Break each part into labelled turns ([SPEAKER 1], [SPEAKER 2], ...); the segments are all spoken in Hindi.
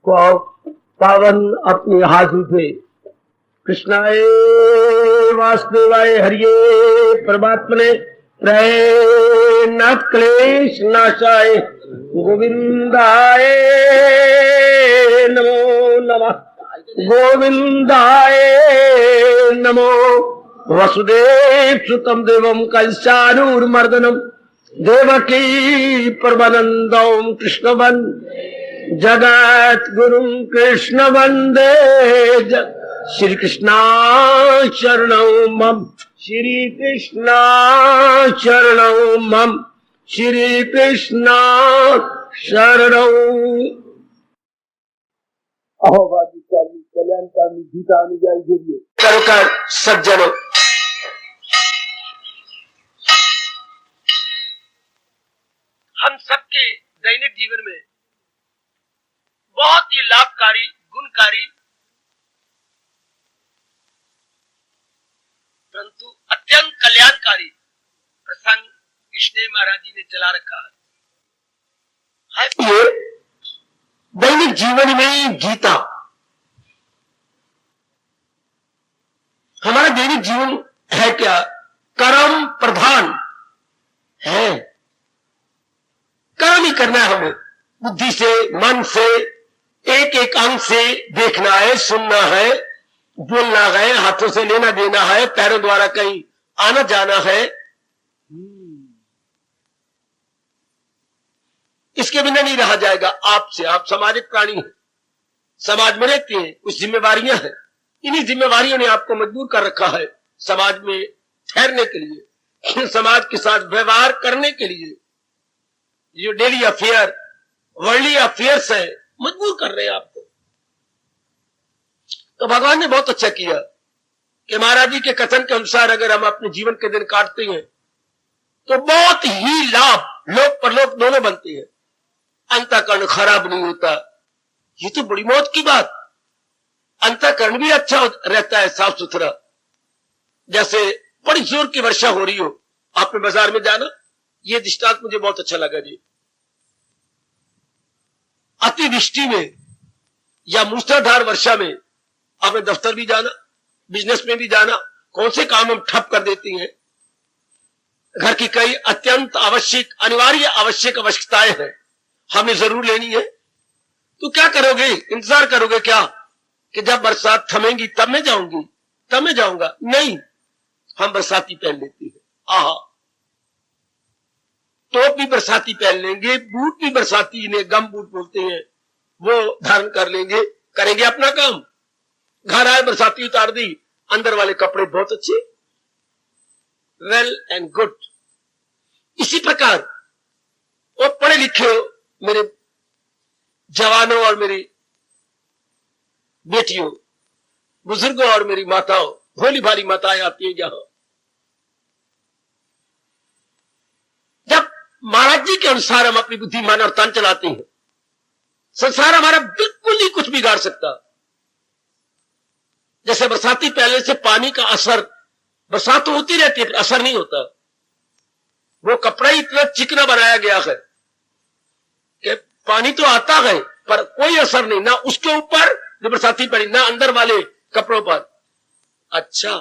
[SPEAKER 1] को पावन अपनी हाथ उठे। कृष्णाय वासुदेवाय हरिये परमात्मने प्रणत क्लेश नाशाय गोविंदाय नमो नमः। गोविंदाय नमो। वसुदेव सुतम देवम कंसानूरमर्दनम देवकी परमानंदम कृष्ण वंदे जगत गुरु कृष्ण वंदे श्री कृष्णा शरणं मम। श्री कृष्णा शरणं मम। श्री कृष्णा शरणं। अहोभाग्यशाली कल्याणकारी गीता अनुयायी गिरिए कर सज्जनों, हम सबके दैनिक जीवन में बहुत ही लाभकारी, गुणकारी, परंतु अत्यंत कल्याणकारी प्रसंग कृष्णदेव महाराज जी ने चला रखा है। ये दैनिक जीवन में गीता हमारा दैनिक जीवन है क्या? कर्म प्रधान है। कर्म ही करना है हमें, बुद्धि से, मन से, एक एक अंग से देखना है, सुनना है, बोलना है, हाथों से लेना देना है, पैरों द्वारा कहीं आना जाना है। इसके बिना नहीं रहा जाएगा। आपसे आप सामाजिक प्राणी हैं, समाज में रहते हैं, कुछ जिम्मेवारियां हैं। इन्हीं जिम्मेवारियों ने आपको मजबूर कर रखा है समाज में ठहरने के लिए, समाज के साथ व्यवहार करने के लिए। जो डेली अफेयर, वर्ल्डली अफेयर्स है, मजबूर कर रहे हैं आपको। तो भगवान ने बहुत अच्छा किया कि महाराज जी के कथन के अनुसार अगर हम अपने जीवन के दिन काटते हैं तो बहुत ही लाभ, लोक परलोक दोनों बनते हैं। अंतःकरण खराब नहीं होता, ये तो बड़ी मौत की बात। अंतःकरण भी अच्छा रहता है, साफ सुथरा। जैसे बड़ी जोर की वर्षा हो रही हो, आपने बाजार में जाना, ये दृष्टांत मुझे बहुत अच्छा लगा जी। अतिवृष्टि में या मूसलाधार वर्षा में आपने दफ्तर भी जाना, बिजनेस में भी जाना, कौन से काम हम ठप कर देते हैं। घर की कई अत्यंत आवश्यक, अनिवार्य आवश्यक आवश्यकताएं हैं, हमें जरूर लेनी है। तो क्या करोगे? इंतजार करोगे क्या कि जब बरसात थमेगी तब मैं जाऊंगी, तब मैं जाऊंगा? नहीं, हम बरसाती पहन लेते हैं। आहा, टोप भी बरसाती पहन लेंगे, बूट भी बरसाती, इन्हें गम बूट बोलते हैं, वो धारण कर लेंगे, करेंगे अपना काम। घर आए, बरसाती उतार दी, अंदर वाले कपड़े बहुत अच्छे, वेल एंड गुड। इसी प्रकार वो पढ़े लिखे हो मेरे जवानों और मेरी बेटियों, बुजुर्गों और मेरी माताओं, भोली भाली माताएं आती हैं जहां, जब महाराज जी के अनुसार हम अपनी बुद्धि, मन और तन चलाते हैं, संसार हमारा बिल्कुल ही कुछ बिगाड़ सकता। जैसे बरसाती पहले से पानी का असर, बरसात तो होती रहती है, असर नहीं होता। वो कपड़ा ही इतना चिकना बनाया गया है कि पानी तो आता है पर कोई असर नहीं, ना उसके ऊपर जो बरसाती पड़ी, ना अंदर वाले कपड़ों पर। अच्छा,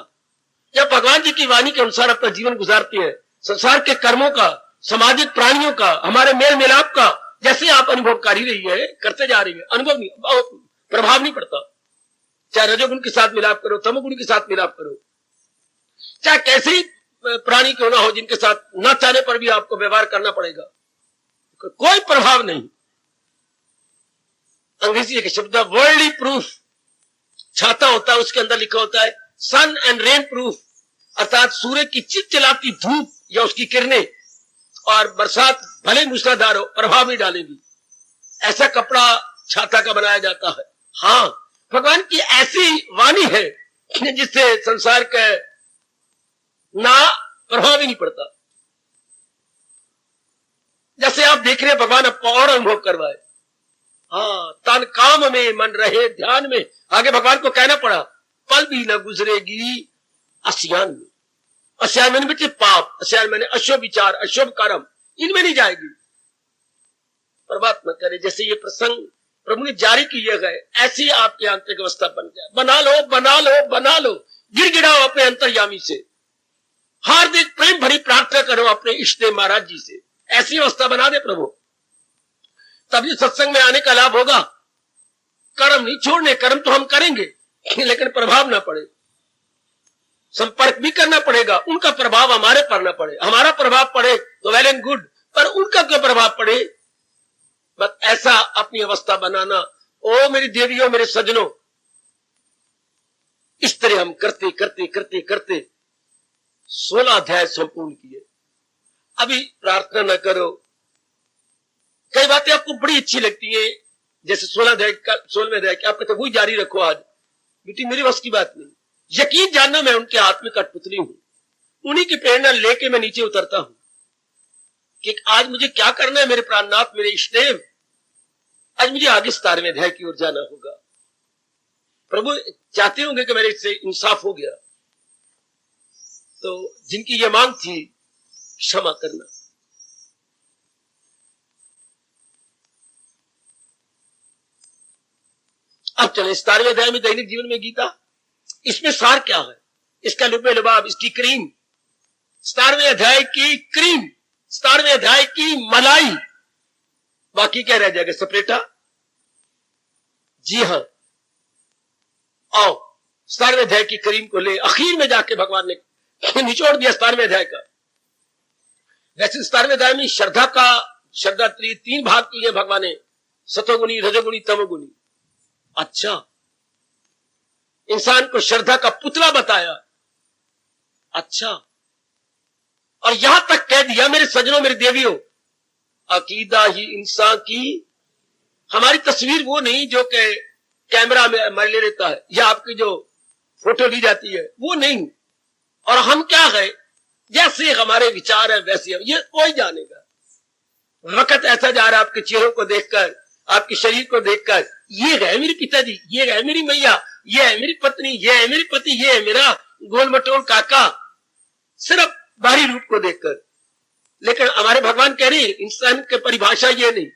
[SPEAKER 1] जब भगवान जी की वाणी के अनुसार अपना जीवन गुजारते हैं, संसार के कर्मों का, सामाजिक प्राणियों का, हमारे मेल मिलाप का जैसे आप अनुभव कर ही रही है, करते जा रही है, अनुभव नहीं, प्रभाव नहीं पड़ता। चाहे रजोगुण के साथ मिलाप करो, तमोगुण के साथ मिलाप करो, चाहे कैसे ही प्राणी क्यों ना हो, जिनके साथ न चाहने पर भी आपको व्यवहार करना पड़ेगा, कोई प्रभाव नहीं। अंग्रेजी एक शब्द वर्ल्डली प्रूफ, छाता होता है, उसके अंदर लिखा होता है सन एंड रेन प्रूफ, अर्थात सूर्य की चिलचिलाती धूप या उसकी किरणें और बरसात भले मूसलाधार हो, प्रभाव नहीं डालेगी। ऐसा कपड़ा छाता का बनाया जाता है। हाँ, भगवान की ऐसी वाणी है जिससे संसार का ना प्रभाव ही नहीं पड़ता। जैसे आप देख रहे हैं, भगवान आपको और अनुभव करवाए। हाँ, तन काम में मन रहे ध्यान में, आगे भगवान को कहना पड़ा, पल भी न गुजरेगी असियान में। असियान में बच्चे पाप, असियान मैंने अशुभ विचार, अशुभ कर्म, इनमें नहीं जाएगी। परमात्मा करे जैसे ये प्रसंग प्रभु ने जारी किए गए, ऐसी आपकी आंतरिक अवस्था बन जाए। बना लो, बना लो, बना लो। गिड़गिड़ाओ अपने अंतर्यामी से, हार्दिक प्रेम भरी प्रार्थना करो अपने इष्टदेव महाराज जी से। ऐसी अवस्था बना दे प्रभु, तभी सत्संग में आने का लाभ होगा। कर्म नहीं छोड़ने, कर्म तो हम करेंगे लेकिन प्रभाव ना पड़े। संपर्क भी करना पड़ेगा, उनका प्रभाव हमारे पर ना पड़े। हमारा प्रभाव पड़े तो वेल एंड गुड, पर उनका क्या प्रभाव पड़े, बस ऐसा अपनी अवस्था बनाना। ओ मेरी देवियों, मेरे सज्जनों, इस तरह हम करते करते करते करते 16 अध्याय संपूर्ण किए। अभी प्रार्थना न करो। कई बातें आपको बड़ी अच्छी लगती है, जैसे 16वें अध्याय की, आप कहते वही जारी रखो। आज बेटी मेरी बस की बात नहीं। यकीन जानना मैं उनके आत्मिक कठपुतली हूं, उन्हीं की प्रेरणा लेके मैं नीचे उतरता हूं कि आज मुझे क्या करना है। मेरे प्राणनाथ, मेरे इष्टदेव, आज मुझे आगे 17वें अध्याय की ओर जाना होगा। प्रभु चाहते होंगे कि मेरे से इंसाफ हो गया, तो जिनकी ये मांग थी क्षमा करना। अब चले 17वें अध्याय में, दैनिक जीवन में गीता। इसमें सार क्या है, इसका लुबे लुबाब, इसकी क्रीम, 17वें अध्याय की क्रीम, 17वें अध्याय की मलाई। बाकी क्या रह जाएगा, सपरेटा। जी हां, आओ 17वें अध्याय की क्रीम को ले। आखिर में जाके भगवान ने निचोड़ दिया 17वें अध्याय का। वैसे 17वें अध्याय में श्रद्धा 3 भाग किए भगवान ने, सतोगुणी, रजोगुणी, तमोगुणी। अच्छा, इंसान को श्रद्धा का पुतला बताया। अच्छा, और यहां तक कह दिया मेरे सज्जनों, मेरे देवियों, अकीदा ही इंसान की, हमारी तस्वीर वो नहीं जो कि कैमरा में हमारे ले रहता है, या आपकी जो फोटो ली जाती है वो नहीं। और हम क्या है, जैसे हमारे विचार है वैसे हम, ये कोई जानेगा। वक्त ऐसा जा रहा है, आपके चेहरों को देखकर, आपके शरीर को देखकर, ये है मेरे पिताजी, ये है मेरी मैया, ये है मेरी पत्नी, ये है मेरी पति, ये है मेरा गोल मटोल काका, सिर्फ बाहरी रूप को देखकर। लेकिन हमारे भगवान कह रहे हैं इंसान की परिभाषा ये नहीं,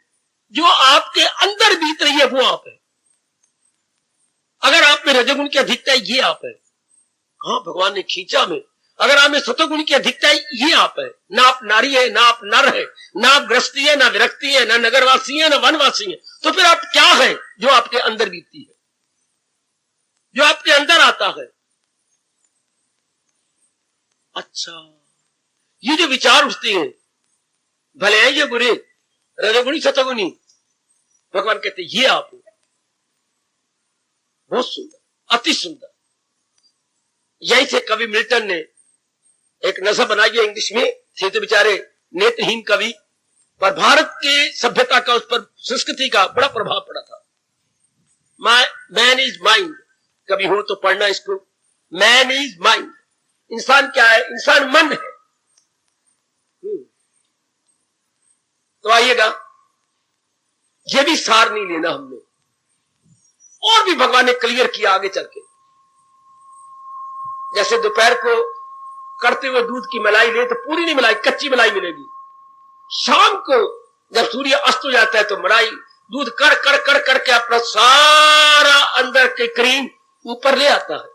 [SPEAKER 1] जो आपके अंदर बीत रही है वो आप है। अगर आप में रजोगुण की अधिकता है, ये आप है। हाँ, भगवान ने खींचा में। अगर आप में सतोगुण की अधिकता है, ये आप है। ना आप नारी है, ना आप नर है, ना आप गृहस्थी है, ना विरक्ति है, ना नगरवासी है, ना वनवासी है। तो फिर आप क्या है जो आपके अंदर बीतती है, जो आपके अंदर आता है। अच्छा, ये जो विचार उठते हैं, भले हैं ये बुरे, रजोगुणी सतोगुणी, भगवान कहते ये आप हो। बहुत सुंदर, अति सुंदर। यही से कवि मिल्टन ने एक नज़म बनाई है, इंग्लिश में थे तो बेचारे नेत्रहीन कवि, पर भारत के सभ्यता का, उस पर संस्कृति का बड़ा प्रभाव पड़ा था। मैन इज माइंड, कभी हो तो पढ़ना इसको। मैन इज माइंड, इंसान क्या है, इंसान मन है। तो आइएगा, यह भी सार नहीं लेना हमने, और भी भगवान ने क्लियर किया आगे चल के। जैसे दोपहर को करते हुए दूध की मलाई ले तो पूरी नहीं मलाई, कच्ची मलाई मिलेगी। शाम को जब सूर्य अस्त हो जाता है तो मलाई दूध कर कर कर करके अपना सारा अंदर के क्रीम ऊपर ले आता है।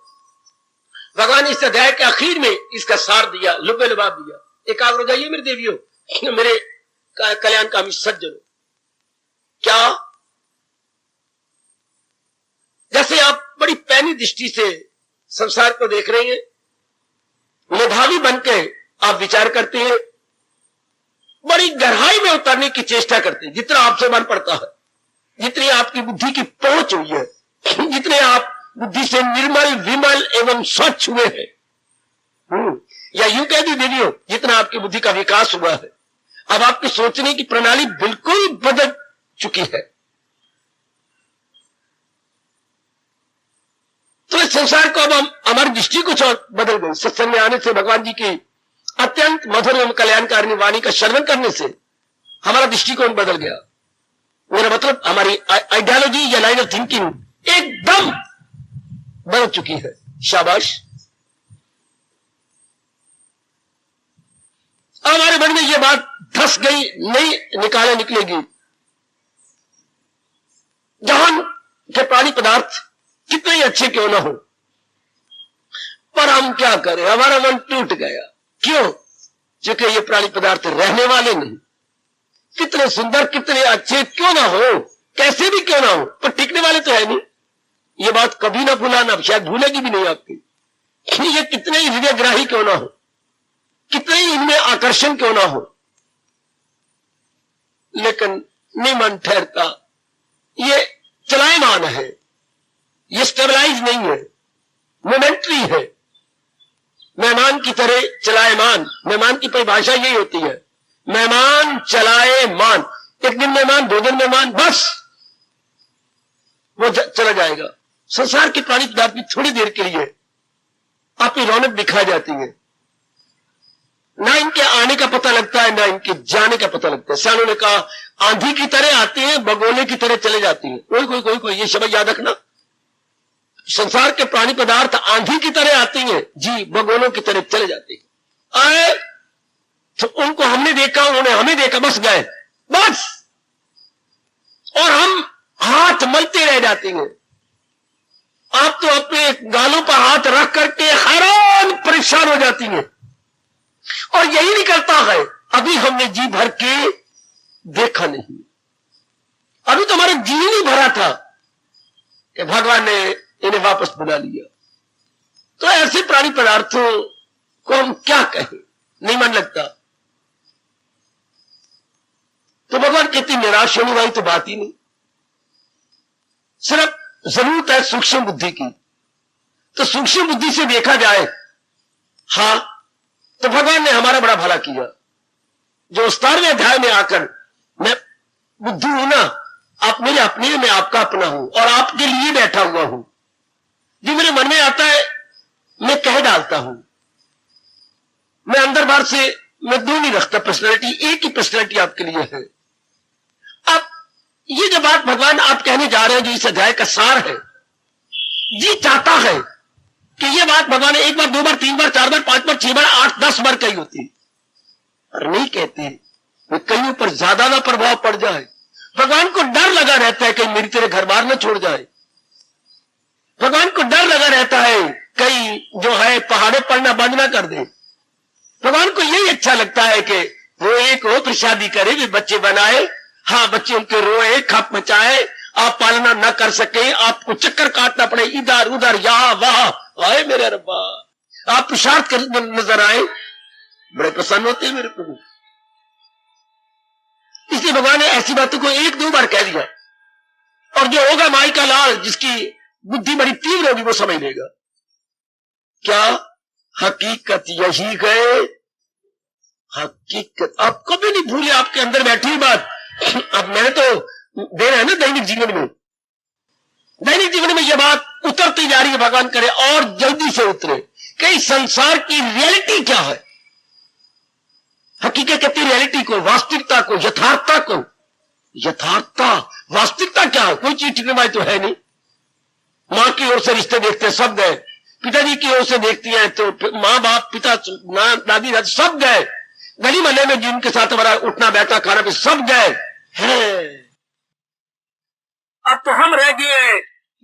[SPEAKER 1] भगवान ने इस अध्याय के आखिर में इसका सार दिया, लुबे लुबाब दिया। एकाग्र हो जाइए मेरे देवियों, मेरे कल्याणकामी सज्जनों। क्या, जैसे आप बड़ी पैनी दृष्टि से संसार को देख रहे हैं, मेधावी बनके आप विचार करते हैं, बड़ी गहराई में उतरने की चेष्टा करते हैं। जितना आपसे मन पड़ता है, जितनी आपकी बुद्धि की पहुंच हुई है, जितने आप बुद्धि से निर्मल, विमल एवं स्वच्छ हुए हैं, या यूं कह दी देवियों, जितना आपकी बुद्धि का विकास हुआ है, अब आपकी सोचने की प्रणाली बिल्कुल बदल चुकी है। तो इस संसार को अब हमारी दृष्टि कुछ और बदल गई। सत्संग में आने से, भगवान जी की अत्यंत मधुर एवं कल्याणकारिणी वाणी का श्रवण करने से हमारा दृष्टिकोण बदल गया। मेरा मतलब हमारी आइडियोलॉजी या लाइन ऑफ थिंकिंग एकदम बदल चुकी है। शाबाश। हमारे मन में यह बात धस गई, नहीं निकाले निकलेगी। जहान के प्राणी पदार्थ कितने ही अच्छे क्यों ना हो, पर हम क्या करें, हमारा मन टूट गया। क्यों? क्योंकि ये प्राणी पदार्थ रहने वाले नहीं। कितने सुंदर, कितने अच्छे क्यों ना हो, कैसे भी क्यों ना हो, पर टिकने वाले तो है नहीं। ये बात कभी ना भुलाना, शायद भूलेगी भी नहीं आपकी। ये कितने ही हृदयग्राही क्यों ना हो, कितने ही इनमें आकर्षण क्यों ना हो, लेकिन नहीं मन ठहरता। ये चलायमान है, ये स्टेबलाइज नहीं है, मोमेंट्री है। मेहमान की तरह चलायमान, मेहमान की परिभाषा यही होती है, मेहमान चलायमान। एक दिन मेहमान, 2 दिन मेहमान, बस वो चला जाएगा। संसार के प्राणी पदार्थ भी थोड़ी देर के लिए अपनी रौनक दिखा जाती है, ना इनके आने का पता लगता है, ना इनके जाने का पता लगता है। सियानों ने कहा, आंधी की तरह आती है, बगोले की तरह चले जाती है। कोई कोई कोई कोई ये शब्द याद रखना, संसार के प्राणी पदार्थ आंधी की तरह आती हैं जी, बगोलों की तरह चले जाती है। आए तो उनको हमने देखा, उन्होंने हमें देखा, बस गए, बस। और हम हाथ मलते रह जाते हैं। आप तो अपने गालों पर हाथ रख करके हैरान परेशान हो जाती हैं, और यही निकलता है, अभी हमने जी भर के देखा नहीं, अभी तो हमारा जी नहीं भरा था कि भगवान ने इन्हें वापस बुला लिया। तो ऐसे प्राणी पदार्थों को हम क्या कहें, नहीं मन लगता। तो भगवान कहती निराश होने वाली तो बात ही नहीं, सिर्फ जरूरत है सूक्ष्म बुद्धि की। तो सूक्ष्म बुद्धि से देखा जाए, हां, तो भगवान ने हमारा बड़ा भला किया जो 17वें अध्याय में आकर, मैं बुद्धू हूं ना, आप मेरे अपने, मैं आपका अपना हूं और आपके लिए बैठा हुआ हूं, जो मेरे मन में आता है मैं कह डालता हूं। मैं अंदर बाहर से मैं दो नहीं रखता पर्सनैलिटी, एक ही पर्सनैलिटी आपके लिए है। अब ये जो बात भगवान आप कहने जा रहे हैं, जो इस अध्याय का सार है, जी चाहता है कि ये बात भगवान ने 1 बार 2 बार 3 बार 4 बार 5 बार 6 बार 8 10 बार कही होती, और नहीं कहते, वो कहीं पर ज्यादा ना प्रभाव पड़ जाए। भगवान को डर लगा रहता है कहीं मेरी तेरे घर बार न छोड़ जाए। भगवान को डर लगा रहता है कहीं जो है पहाड़े पड़ना बंद ना कर दे। भगवान को यही अच्छा लगता है कि वो एक हो, फिर शादी करे, भी बच्चे बनाए, हाँ बच्चे उनके रोए, खप मचाए, आप पालना न कर सके, आपको चक्कर काटना पड़े इधर उधर यहां वहां, आए मेरे रब्बा, आप पुरुषार्थ कर नजर आए, बड़े प्रसन्न होते हैं मेरे प्रभु। इसलिए भगवान ने ऐसी बातों को 1-2 बार कह दिया, और जो होगा माई का लाल, जिसकी बुद्धि बड़ी तीव्र होगी, वो समझ लेगा क्या हकीकत यही है। हकीकत आप कभी नहीं भूले, आपके अंदर बैठी बात। अब मैंने तो दे रहे हैं ना दैनिक जीवन में, दैनिक जीवन में यह बात उतरती जा रही है, भगवान करे और जल्दी से उतरे कि इस संसार की रियलिटी क्या है। हकीकत कहती है रियलिटी को, वास्तविकता को, यथार्थता को। यथार्थता, वास्तविकता क्या है? कोई चीज टिकने वाली तो है नहीं। मां की ओर से रिश्ते देखते हैं, सब गए। पिताजी की ओर से देखती है तो माँ बाप, पिता, दादी दादी सब गए। गली महल्ले में जिनके साथ हमारा उठना बैठना खाना भी सब गए हैं। अब तो हम रह गए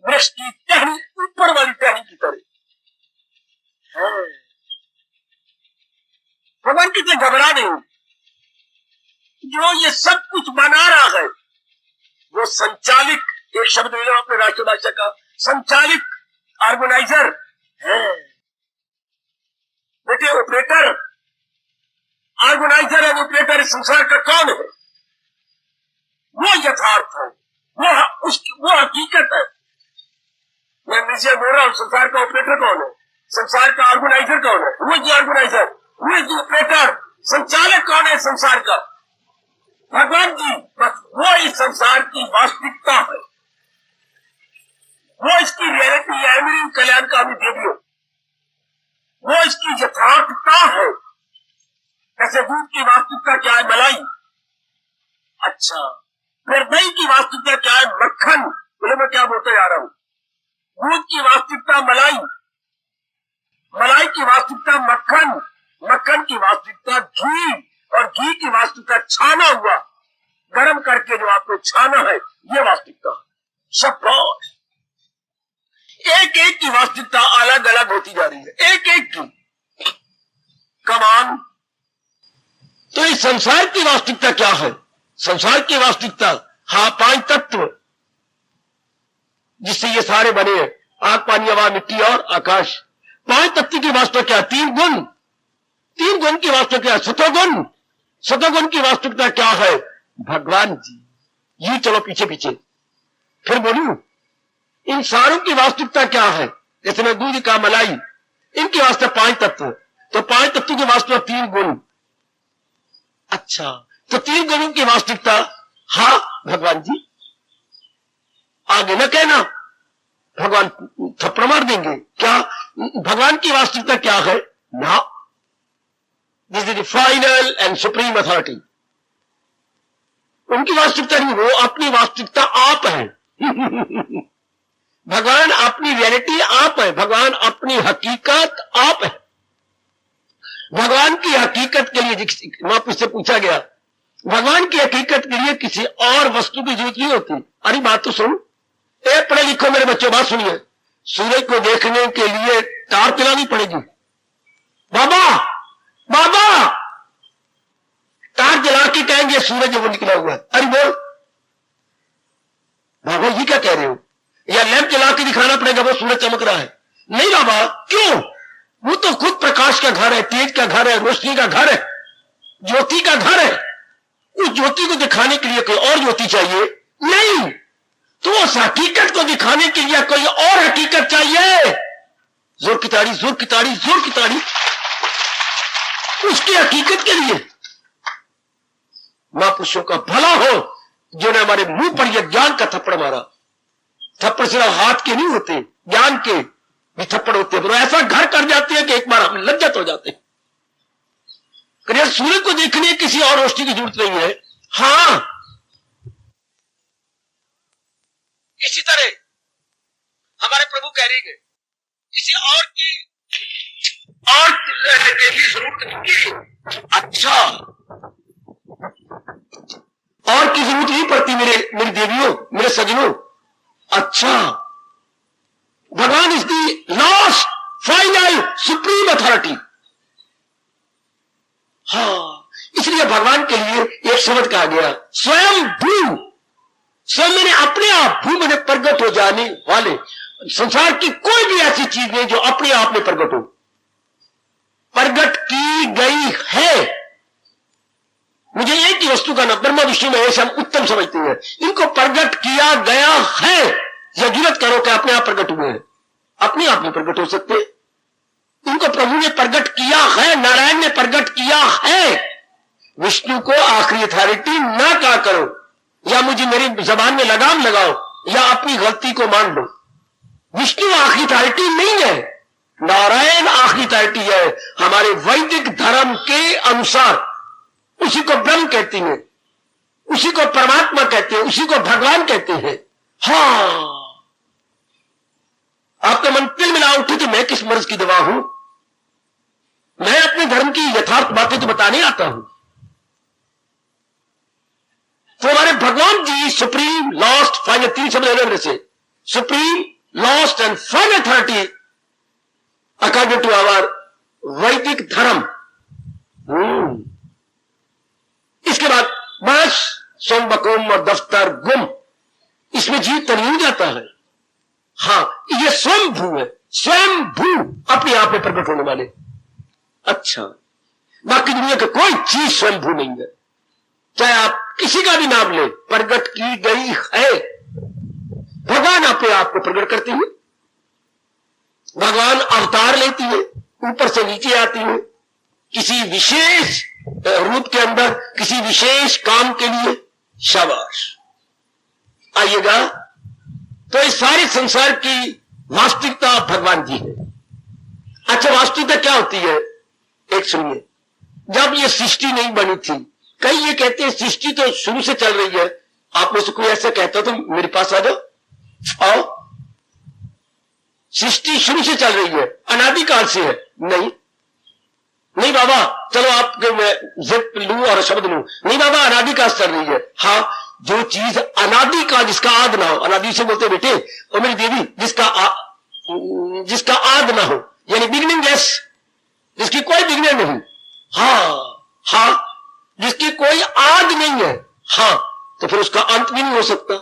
[SPEAKER 1] वृक्ष की टहनी, ऊपर वाली टहनी की तरह है। भगवान कितने घबरा नहीं, जो ये सब कुछ बना रहा है वो संचालिक, एक शब्द ले लो अपने राष्ट्रभाषा का, संचालिक, ऑर्गेनाइजर है बेटे। ऑपरेटर, ऑर्गेनाइजर एंड ऑपरेटर इस संसार का कौन है? वो यथार्थ है, वो हकीकत है। मैं नीचे बोल रहा हूं, संसार का ऑपरेटर कौन है, संसार का ऑर्गेनाइजर कौन है? वो जो ऑर्गेनाइजर, वो जो ऑपरेटर, संचालक कौन है संसार का? भगवान जी। बस वो इस संसार की वास्तविकता है, वो इसकी रियलिटी है। मेरी कल्याण का भी दे दियो, वो इसकी यथार्थता है। जैसे दूध की वास्तविकता क्या है? मलाई। अच्छा, फिर दही की वास्तविकता क्या है? मक्खन। बोले मैं क्या बोलते जा रहा हूं? दूध की वास्तविकता मलाई, मलाई की वास्तविकता मक्खन, मक्खन की वास्तविकता घी, और घी की वास्तविकता छाना हुआ, गर्म करके जो आपको छाना है, ये वास्तविकता है। शाबाश। एक एक की वास्तविकता अलग अलग होती जा रही है, एक एक की। कमान। तो इस संसार की वास्तविकता क्या है? संसार की वास्तविकता, हाँ, 5 तत्व जिससे ये सारे बने हैं, आग, पानी, हवा, मिट्टी और आकाश। 5 तत्व की वास्तविकता क्या? 3 गुण। 3 गुण की वास्तविकता क्या? सतोगुण। सतोगुण की वास्तविकता क्या है? भगवान जी। ये चलो पीछे पीछे फिर बोलूं। इन सारों की वास्तविकता क्या है? जैसे मैं दूध का, मलाई, इनकी वास्तविकता 5 तत्व। तो 5 तत्व की वास्तविकता 3 गुण। अच्छा, तो 3 गुणों की वास्तविकता, हाँ भगवान जी। आगे न कहना भगवान थप्पड़ मार देंगे। क्या भगवान की वास्तविकता क्या है? ना, this is the final and supreme authority. उनकी वास्तविकता नहीं, वो अपनी वास्तविकता आप है। भगवान अपनी रियलिटी आप है, भगवान अपनी हकीकत आप है। भगवान की हकीकत के लिए वहां से पूछा गया, भगवान की हकीकत के लिए किसी और वस्तु की जरूरत नहीं होती। अरे बात तो सुन, ए पढ़े लिखो मेरे बच्चों, बात सुनिए। सूरज को देखने के लिए तार चलानी पड़ेगी। बाबा बाबा, तार जला के कहेंगे सूरज वो निकला हुआ है। अरे बोल बाबा, ये क्या कह रहे हो? या लैंप जला के दिखाना पड़ेगा वो सूरज चमक रहा है? नहीं बाबा, क्यों? वो तो खुद प्रकाश का घर है, तेज का घर है, रोशनी का घर है, ज्योति का घर है। उस ज्योति को दिखाने के लिए कोई और ज्योति चाहिए? नहीं, तो उस हकीकत को दिखाने के लिए कोई और हकीकत चाहिए। जोर की ताड़ी, जोर की ताड़ी, जोर की ताड़ी। उसकी हकीकत के लिए महापुरुषों का भला हो जिन्होंने हमारे मुंह पर यह ज्ञान का थप्पड़ मारा। थप्पड़ सिर्फ हाथ के नहीं होते, ज्ञान के भी थप्पड़ होते हैं। ऐसा घर कर जाते हैं कि एक बार हम लज्जत हो जाते हैं। सूर्य को देखने किसी और रोशनी की जरूरत नहीं है। हां, इसी तरह हमारे प्रभु कह रहे हैं किसी और की जरूरत नहीं। अच्छा, और की जरूरत नहीं पड़ती मेरी देवियों, मेरे सजनों। अच्छा, भगवान is the last final supreme authority. हाँ, इसलिए भगवान के लिए एक शब्द कहा गया, स्वयं भू। स्वयं मैंने अपने आप, भू मैंने प्रकट हो जाने वाले। संसार की कोई भी ऐसी चीज नहीं जो अपने आप में प्रकट हो। प्रकट की गई है। मुझे एक ही वस्तु का नाम ब्रह्मा विष्णु महेश हम उत्तम समझते हैं। इनको प्रकट किया गया है। यह जरूरत करो कि अपने आप प्रकट हुए हैं, अपने आप में प्रकट हो सकते। इनको प्रभु ने प्रकट किया है, नारायण ने प्रकट किया है। विष्णु को आखिरी अथॉरिटी ना कहा करो, या मुझे मेरी जबान में लगाम लगाओ, या अपनी गलती को मान लो। विष्णु आखिरी अथॉरिटी नहीं है, नारायण आखिरी अथॉरिटी है। हमारे वैदिक धर्म के अनुसार उसी को ब्रह्म कहते हैं, उसी को परमात्मा कहते हैं, उसी को भगवान कहते हैं। हाँ, आपका मन तिल मिला उठे तो मैं किस मर्ज की दवा हूं? मैं अपने धर्म की यथार्थ बातें तो बताने आता हूं। तो हमारे भगवान जी सुप्रीम लास्ट फाइनल, 3 शब्द मेरे से, supreme last and final authority according to our वैदिक धर्म। इसके बाद बस सोम बकोम और दफ्तर गुम, इसमें जीव तनी जाता है। हाँ, ये स्वयं भू है, स्वयं भू, अपने आप में प्रकट होने वाले। अच्छा, बाकी दुनिया की कोई चीज स्वयं भू नहीं है। चाहे आप किसी का भी नाम ले, प्रकट की गई है। भगवान अपने आप को प्रकट करती है। भगवान अवतार लेती है, ऊपर से नीचे आती है, किसी विशेष रूप के अंदर, किसी विशेष काम के लिए। शाबाश, आइएगा। तो इस सारे संसार की वास्तविकता भगवान जी है। अच्छा, वास्तविकता क्या होती है? एक सुनिए, जब ये सृष्टि नहीं बनी थी, कई ये कहते हैं सृष्टि तो शुरू से चल रही है। आप में से कोई ऐसा कहता तो मेरे पास आ जाओ, आओ। सृष्टि शुरू से चल रही है, अनादिकाल से है। नहीं बाबा, चलो आप मैं जिप लू और शब्द लू। नहीं बाबा, अनादिकाल से चल रही है। हाँ, जो चीज अनादि का, जिसका आद ना हो, अनादि से बोलते बेटे और मेरी देवी, जिसका आद ना हो, यानी बिगनिंगलेस, जिसकी कोई बिगनिंग नहीं, हाँ, जिसकी कोई आद नहीं है, हाँ, तो फिर उसका अंत भी नहीं हो सकता।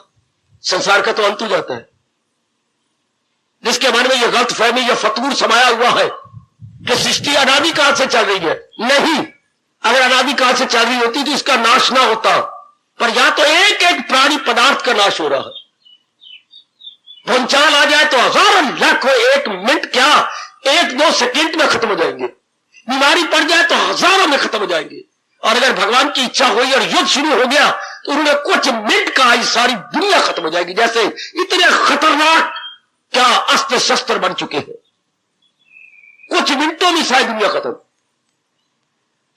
[SPEAKER 1] संसार का तो अंत हो जाता है। जिसके मन में यह गलत फहमी या फतूर समाया हुआ है कि सृष्टि अनादि काल से चल रही है, नहीं, अगर अनादि काल से चल रही होती तो इसका नाश ना होता, पर या तो एक एक प्राणी पदार्थ का नाश हो रहा है। भूचाल आ जाए तो हजारों लाखों, एक मिनट क्या 1-2 सेकंड में खत्म हो जाएंगे। बीमारी पड़ जाए तो हजारों में खत्म हो जाएंगे। और अगर भगवान की इच्छा हुई और युद्ध शुरू हो गया तो उन्होंने कुछ मिनट कहा, ये सारी दुनिया खत्म हो जाएगी। जैसे इतने खतरनाक क्या अस्त्र शस्त्र बन चुके हैं, कुछ मिनटों में सारी दुनिया खत्म।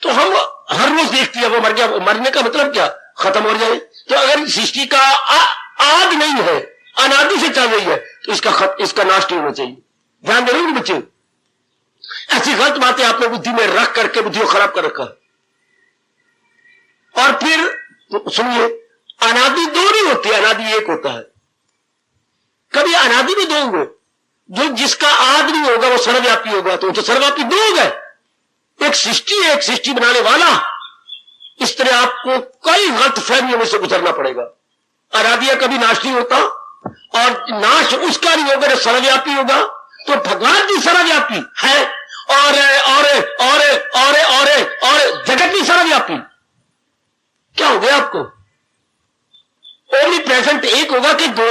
[SPEAKER 1] तो हम हर रोज देखते हैं वो मर गया, मरने का मतलब क्या, खत्म हो जाए। तो अगर सृष्टि का आद नहीं है, अनादि से चल रही है, तो इसका नाश नहीं होना चाहिए। ध्यान दे रहे हो बच्चे, ऐसी गलत बातें आपने बुद्धि में रख करके बुद्धि को खराब कर रखा। और फिर सुनिए, अनादि दो नहीं होते, अनादि एक होता है। कभी अनादि भी दो होंगे, जो जिसका आद नहीं होगा वो सर्वव्यापी होगा, तो सर्वव्यापी दो हो गए। एक सृष्टि बनाने वाला। इस तरह आपको कई गलत फहमियों में से गुजरना पड़ेगा। अनादि कभी नाश नहीं होता, और नाश उसका नहीं होगा जो सर्वव्यापी होगा। तो भगवान भी सर्वव्यापी है, और जगत भी सर्वव्यापी। क्या हो गया आपको? ओनली प्रेजेंट एक होगा कि दो?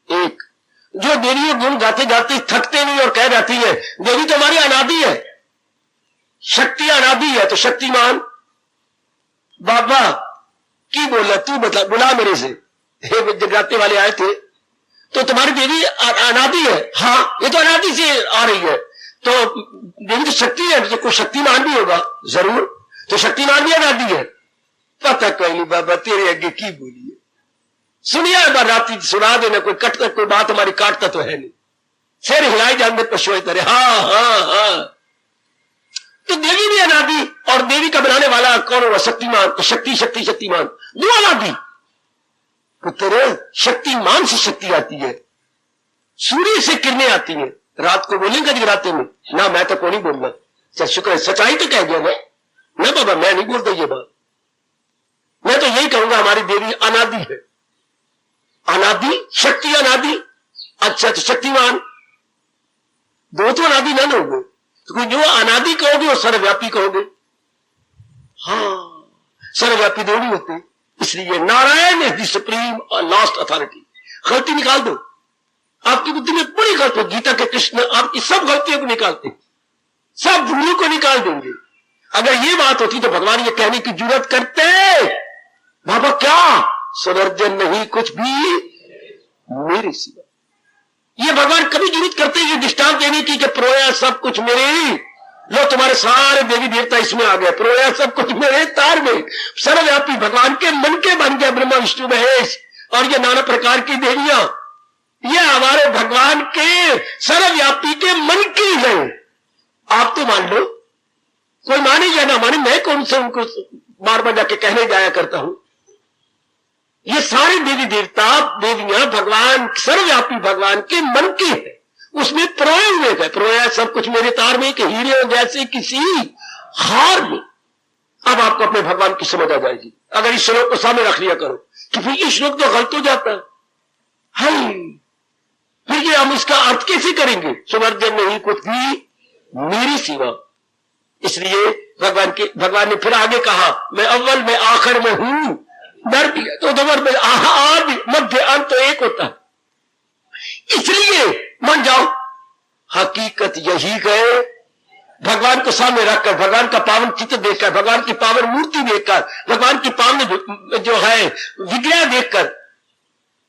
[SPEAKER 1] एक। जो देवी गुण गाते गाते थकते नहीं और कह जाती है देवी तो हमारी अनादि है, शक्ति अनादि है, तो शक्तिमान बाबा की बोला, तू बता, बुला मेरे से। जगराते वाले आए थे, तो तुम्हारी देवी अनादि है। हाँ, ये तो अनादि से आ रही है, तो देवी तो शक्ति है, तो कोई शक्तिमान भी होगा जरूर, तो शक्तिमान भी अनादि है। पता कोई नहीं बाबा, तेरे आगे की बोलिए, सुनिए एक बार रात्रि सुना देना, कोई कटता, कोई बात हमारी काटता तो है नहीं। सिर हिलाई जाते पशु तरह, हाँ। तो देवी भी अनादि, और देवी का बनाने वाला कौन होगा? शक्तिमान। तो शक्तिमान दो अनादि। पुत्र, शक्तिमान से शक्ति आती है, सूर्य से किरणें आती है। रात को बोलेंगे जगराते में ना, मैं तो कौन नहीं बोल रहा, शुक्र है सच्चाई तो कह दिया ना बाबा, मैं नहीं बोलता ये बात। मैं तो यही कहूंगा हमारी देवी अनादि है। अनादि, शक्ति अनादि। अच्छा, तो शक्तिमान दो तो अनादि ना होंगे, तो जो अनादि कहोगे वो सर्वव्यापी कहोगे। हाँ, सर्वव्यापी दो नहीं होते। इसलिए नारायण इज द सुप्रीम और लास्ट अथॉरिटी। गलती निकाल दो, आपकी बुद्धि में बड़ी गलत हो। गीता के कृष्ण आपकी सब गलतियों को निकालते, सब भूलों को निकाल देंगे। अगर ये बात होती तो भगवान ये कहने की जरूरत करते, बाबा क्या सुवर्जन नहीं कुछ भी मेरे सिवा। ये भगवान कभी जरूरत करते ये दृष्टांत देने की कि प्रोया सब कुछ मेरे, लो तुम्हारे सारे देवी देवता इसमें आ गए, प्रोया सब कुछ मेरे तार में। सर्वव्यापी भगवान के मन के बन गया ब्रह्मा विष्णु महेश और ये नाना प्रकार की देवियां, ये हमारे भगवान के सर्वव्यापी के मन की है। आप तो मान लो, कोई माने या ना माने, मैं कौन से उनको बार बार जाके कहने जाया करता हूं। ये सारे देवी देवता देवियां भगवान सर्वव्यापी भगवान के मन की है, उसमें प्रोए हुए गए। प्रोया सब कुछ मेरे तार में कि हीरे जैसे किसी हार में। अब आपको अपने भगवान की समझ आ जाएगी अगर इस श्लोक को सामने रख लिया करो कि फिर ये श्लोक तो गलत हो जाता है। फिर ये हम इसका अर्थ कैसे करेंगे? सुवर्जन नहीं कुछ भी मेरी सिवा। इसलिए भगवान ने फिर आगे कहा, मैं अव्वल में आखिर में हूं, डर दिया तो दबर में आदि मध्य अंत तो एक होता है। इसलिए मान जाओ, हकीकत यही गए। भगवान को सामने रखकर, भगवान का पावन चित्र देखकर, भगवान की पावन मूर्ति देखकर, भगवान की पावन जो है विग्रह देखकर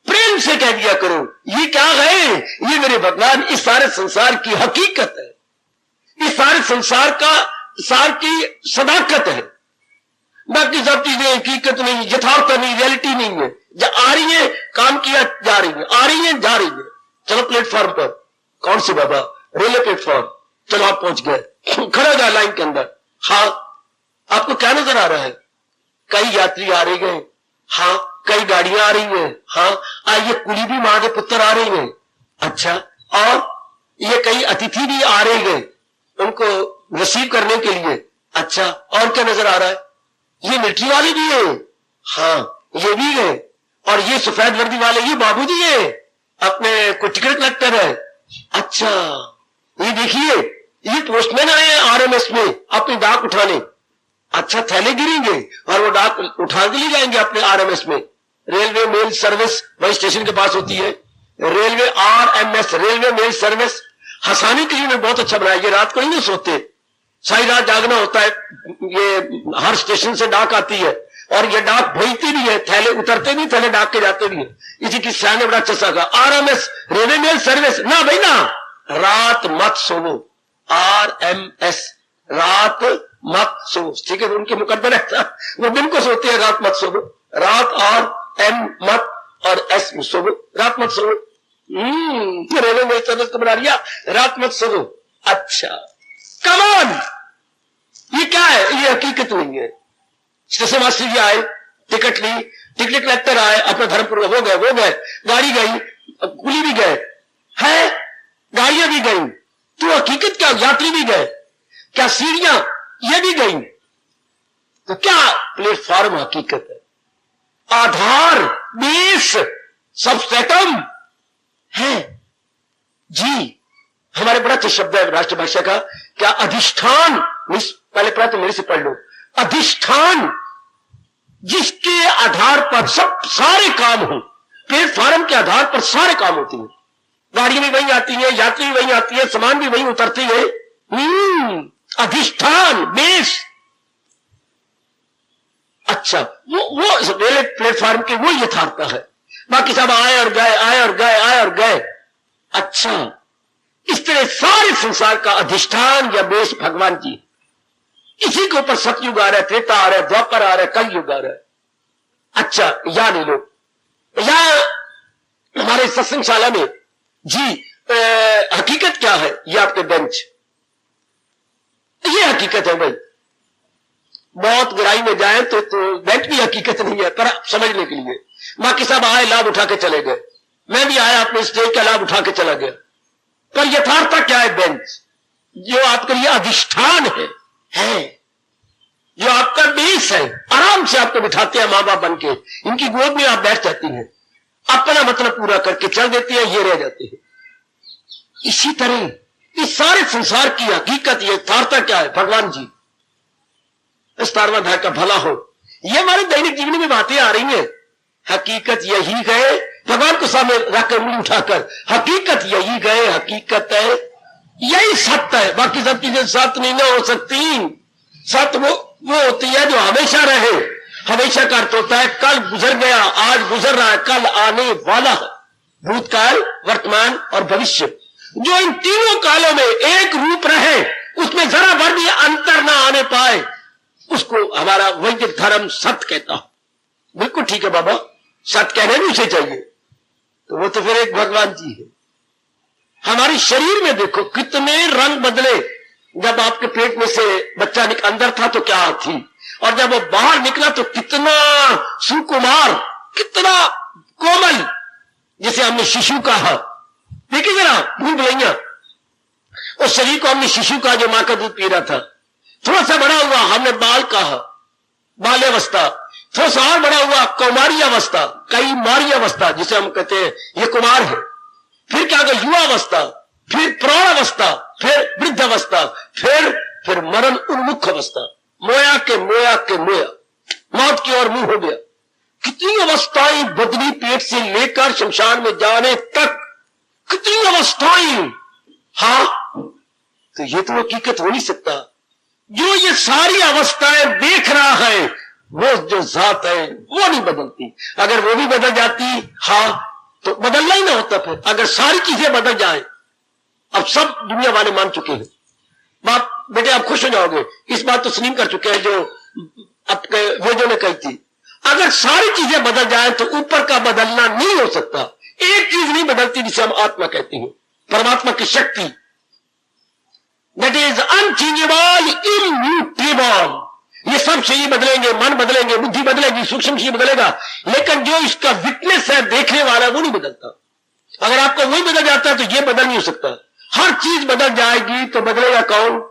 [SPEAKER 1] प्रेम से कह दिया करो, ये क्या है? ये मेरे भगवान इस सारे संसार की हकीकत है, इस सारे संसार का सार की सदाकत है। बाकी सब चीजें हकीकत नहीं, यथार्थ नहीं, रियलिटी नहीं है। आ रही है, काम किया जा रही है, आ रही है, जा रही है। चलो प्लेटफॉर्म पर, कौन सी बाबा? Railway platform. चलो आप पहुंच गए, खड़ा जा लाइन के अंदर। हाँ, आपको क्या नजर आ रहा है? कई यात्री आ रहे गए। हाँ, कई गाड़ियां आ रही हैं, हाँ, ये कुली भी मां के पुत्र आ रही हैं, अच्छा, और ये कई अतिथि भी आ रहे हैं उनको रिसीव करने के लिए, अच्छा, और क्या नजर आ रहा है? ये मिलिट्री वाले भी हैं, हाँ, ये भी है, और ये सफेद वर्दी वाले ये बाबूजी है, अपने कोई टिकट कलेक्टर है, अच्छा, ये देखिए ये पोस्टमैन आए हैं आरएमएस में अपनी डाक उठाने, अच्छा, थैले गिरेंगे और वो डाक उठा के ले जाएंगे अपने आरएमएस में। रेलवे मेल सर्विस वही स्टेशन के पास होती है, railway RMS, railway mail service, हंसाने के लिए मैं बहुत अच्छा बनाया। ये रात को नहीं सोते, सारी रात जागना होता है, ये हर स्टेशन से डाक आती है और ये डाक भेजती भी है, थैले उतरते भी, थैले डाक के जाते भी है। इसी की शान ने बड़ा अच्छा सा कहा, आरएमएस रेलवे मेल सर्विस, ना भाई ना, रात मत सोवो, आरएमएस, रात मत सो, ठीक है, उनके मुकद्दर ऐसा, वो दिन को सोते हैं, रात मत सोवो, रात और एम मत और एस सोवो, रात मत सोवो। रेलवे मेल सर्विस को बना लिया, रात मत सोवो, अच्छा, कमान, ये क्या है? ये हकीकत नहीं है। स्टेशन मास्टर जी आए, टिकट ली, टिकट कलेक्टर आए, अपना धर्मपुर हो गए, गाड़ी गई, कुली भी गए, है, गाड़ियां भी गई, तो हकीकत क्या? यात्री भी गए, क्या सीढ़ियां ये भी गई, तो क्या प्लेटफॉर्म हकीकत है? आधार, बेस, सबस्ट्रेटम है जी। हमारे बड़ा अच्छा शब्द है राष्ट्रभाषा का, क्या अधिष्ठान, पहले पढ़ा तो मेरे से पढ़ लो, अधिष्ठान जिसके आधार पर सब सारे काम हो, प्लेटफॉर्म के आधार पर सारे काम होते हैं, गाड़ी भी वहीं आती है, यात्री भी वहीं आती है, सामान भी वहीं उतरती है, अधिष्ठान, बेस, अच्छा, वो रेलवे प्लेटफॉर्म के वो यथार्थता है। बाकी सब आए और गए, आए और गए, आए और गए, अच्छा, इस तरह सारे संसार का अधिष्ठान या बेस भगवान जी, इसी के ऊपर सतयुग आ रहा है, त्रेता आ रहा है, द्वापर आ रहा है, कलयुग आ रहा है। अच्छा, या ले लो, या हमारे सत्संगशाला में जी हकीकत क्या है? ये आपके बेंच, ये हकीकत है भाई। बहुत गहराई में जाए तो बेंच भी हकीकत नहीं है, पर समझने के लिए। बाकी सब आए, लाभ उठा के चले गए, मैं भी आया, अपने स्टेज का लाभ उठा के चला गया, पर यथार्थता क्या है? बेंच जो आपके लिए अधिष्ठान है, जो आपका बेस है, आराम से आपको बिठाते हैं मां बाप बन के, इनकी गोद में आप बैठ जाती हैं, अपना मतलब पूरा करके चल देती है, ये रह जाते हैं। इसी तरह इस सारे संसार की हकीकत, ये यथार्थता क्या है? भगवान जी, इस 17वां अध्याय का भला हो, ये हमारे दैनिक जीवन में बातें आ रही हैं। हकीकत यही है, भगवान को सामने रखकर उंगली उठाकर, हकीकत यही है, हकीकत है, यही सत्य है, बाकी सब चीजें सत्य नहीं ना हो सकती। सत्य वो होती है जो हमेशा रहे। हमेशा का अर्थ होता है कल गुजर गया, आज गुजर रहा है, कल आने वाला है, भूतकाल, वर्तमान और भविष्य। जो इन तीनों कालों में एक रूप रहे, उसमें जरा भर भी अंतर ना आने पाए, उसको हमारा वैदिक धर्म सत्य कहता है। बिल्कुल ठीक है बाबा, सत्य कहने भी उसे चाहिए, तो वो तो फिर एक भगवान जी है। हमारे शरीर में देखो कितने रंग बदले, जब आपके पेट में से बच्चा अंदर था तो क्या थी, और जब वो बाहर निकला तो कितना सुकुमार, कितना कोमल, जिसे हमने शिशु कहा। देखिए जरा भूल भैया, उस शरीर को हमने शिशु कहा जो मां का दूध पी रहा था। थोड़ा सा बड़ा हुआ, हमने बाल कहा, बाल्यावस्था। थोड़ा सा और बड़ा हुआ, कौमारी अवस्था, कई मारी अवस्था, जिसे हम कहते हैं ये कुमार है। फिर क्या गया? युवा अवस्था, फिर प्रौढ़ अवस्था, फिर वृद्ध अवस्था, फिर मरण उन्मुख अवस्था, मोया के मोया, मौत की ओर मुंह हो गया। कितनी अवस्थाएं बदली, पेट से लेकर शमशान में जाने तक, कितनी अवस्थाएं। हाँ, तो ये तो हकीकत हो नहीं सकता। जो ये सारी अवस्थाएं देख रहा है, वो जो जात है वो नहीं बदलती। अगर वो भी बदल जाती, हाँ, तो बदलना ही ना होता। फिर अगर सारी चीजें बदल जाए, अब सब दुनिया वाले मान चुके हैं, बाप बेटे आप खुश हो जाओगे, इस बात तो तस्लीम कर चुके हैं जो आपके वेदों ने कही थी। अगर सारी चीजें बदल जाए तो ऊपर का बदलना नहीं हो सकता। एक चीज नहीं बदलती, जिसे हम आत्मा कहते हैं, परमात्मा की शक्ति, दैट इज अनचेंजेबल, इम्यूटेबल। ये सब शरीर बदलेंगे, मन बदलेंगे, बुद्धि बदलेगी, सूक्ष्म शरीर बदलेगा, लेकिन जो इसका विटनेस है, देखने वाला, वो नहीं बदलता। अगर आपका वही बदल जाता है तो ये बदल नहीं हो सकता। हर चीज बदल जाएगी तो बदलेगा कौन?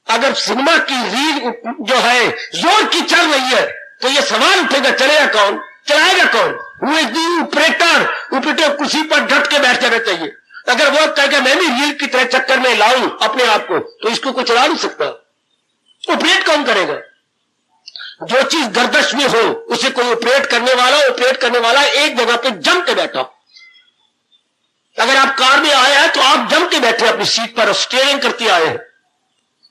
[SPEAKER 1] अगर सिनेमा की रील जो है जोर की चल रही है तो ये सवाल उठेगा, चलेगा कौन, चलाएगा कौन? वो ऑपरेटर कुर्सी पर डट के बैठ जाना चाहिए। अगर वो कहेगा मैं भी रील की तरह चक्कर में लाऊं अपने आप को, तो इसको कोई चला नहीं सकता। ऑपरेट कौन करेगा? जो चीज गर्दश में हो उसे कोई ऑपरेट करने वाला एक जगह पे जम के बैठा। अगर आप कार में आए हैं तो आप जम के बैठे अपनी सीट पर, स्टीयरिंग करते आए हैं।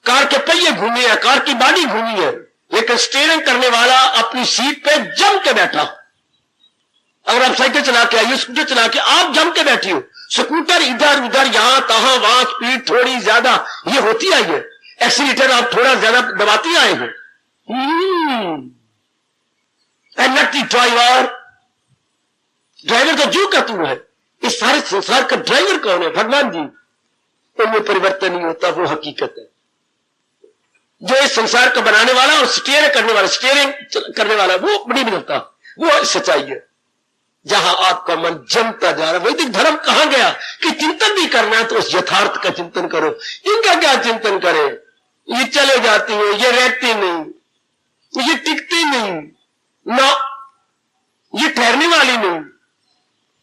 [SPEAKER 1] कार के पहिए घूमे हैं, कार की बॉडी घूमी है, लेकिन स्टीयरिंग करने वाला अपनी सीट पे जम के बैठा। अगर आप साइकिल चला के आइए, स्कूटर चला के, आप जम के बैठी हो। स्कूटर इधर उधर, यहां तहां, वहां स्पीड थोड़ी ज्यादा ये होती आई है, एक्सीलेटर आप थोड़ा ज्यादा दबाती आए हो। ड्राइवर तो जो का तू है। इस सारे संसार का ड्राइवर कौन है? भगवान जी। उनमें परिवर्तन नहीं होता, वो हकीकत है। जो इस संसार को बनाने वाला और स्टीयरिंग करने वाला वो नहीं बदलता, वो सच्चाई है। जहां आपका मन जमता जा रहा है, वैदिक धर्म कहां गया कि चिंतन भी करना है तो उस यथार्थ का चिंतन करो। इनका क्या चिंतन करें? ये चले जाती है, ये रहती नहीं, ये टिकती नहीं ना, ये ठहरने वाली नहीं,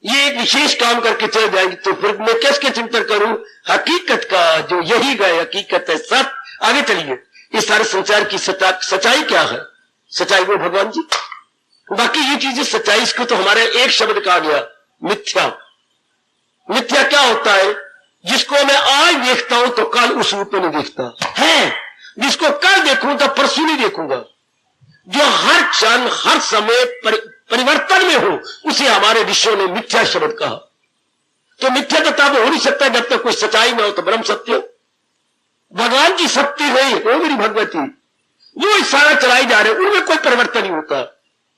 [SPEAKER 1] ये एक विशेष काम करके चले जाएंगे। तो फिर मैं किसके चिंतन करूं? हकीकत का, जो यही गए हकीकत है, सब। आगे चलिए, इस सारे संसार की सच्चाई क्या है? सच्चाई वो भगवान जी। बाकी ये चीजें सच्चाई, इसको तो हमारे एक शब्द कहा गया, मिथ्या। मिथ्या क्या होता है? जिसको मैं आज देखता हूं तो कल उस रूप में नहीं देखता है, जिसको कल देखूं तो परसों नहीं देखूंगा। जो हर क्षण हर समय परिवर्तन में हो, उसे हमारे ऋषियों ने मिथ्या शब्द कहा। तो मिथ्या तो तब हो नहीं सकता जब तक कोई सच्चाई ना हो, तो ब्रह्म सत्य हो। भगवान की शक्ति है, वो मेरी भगवती, वो इस सारा चलाई जा रहे, उनमें कोई परिवर्तन नहीं होता।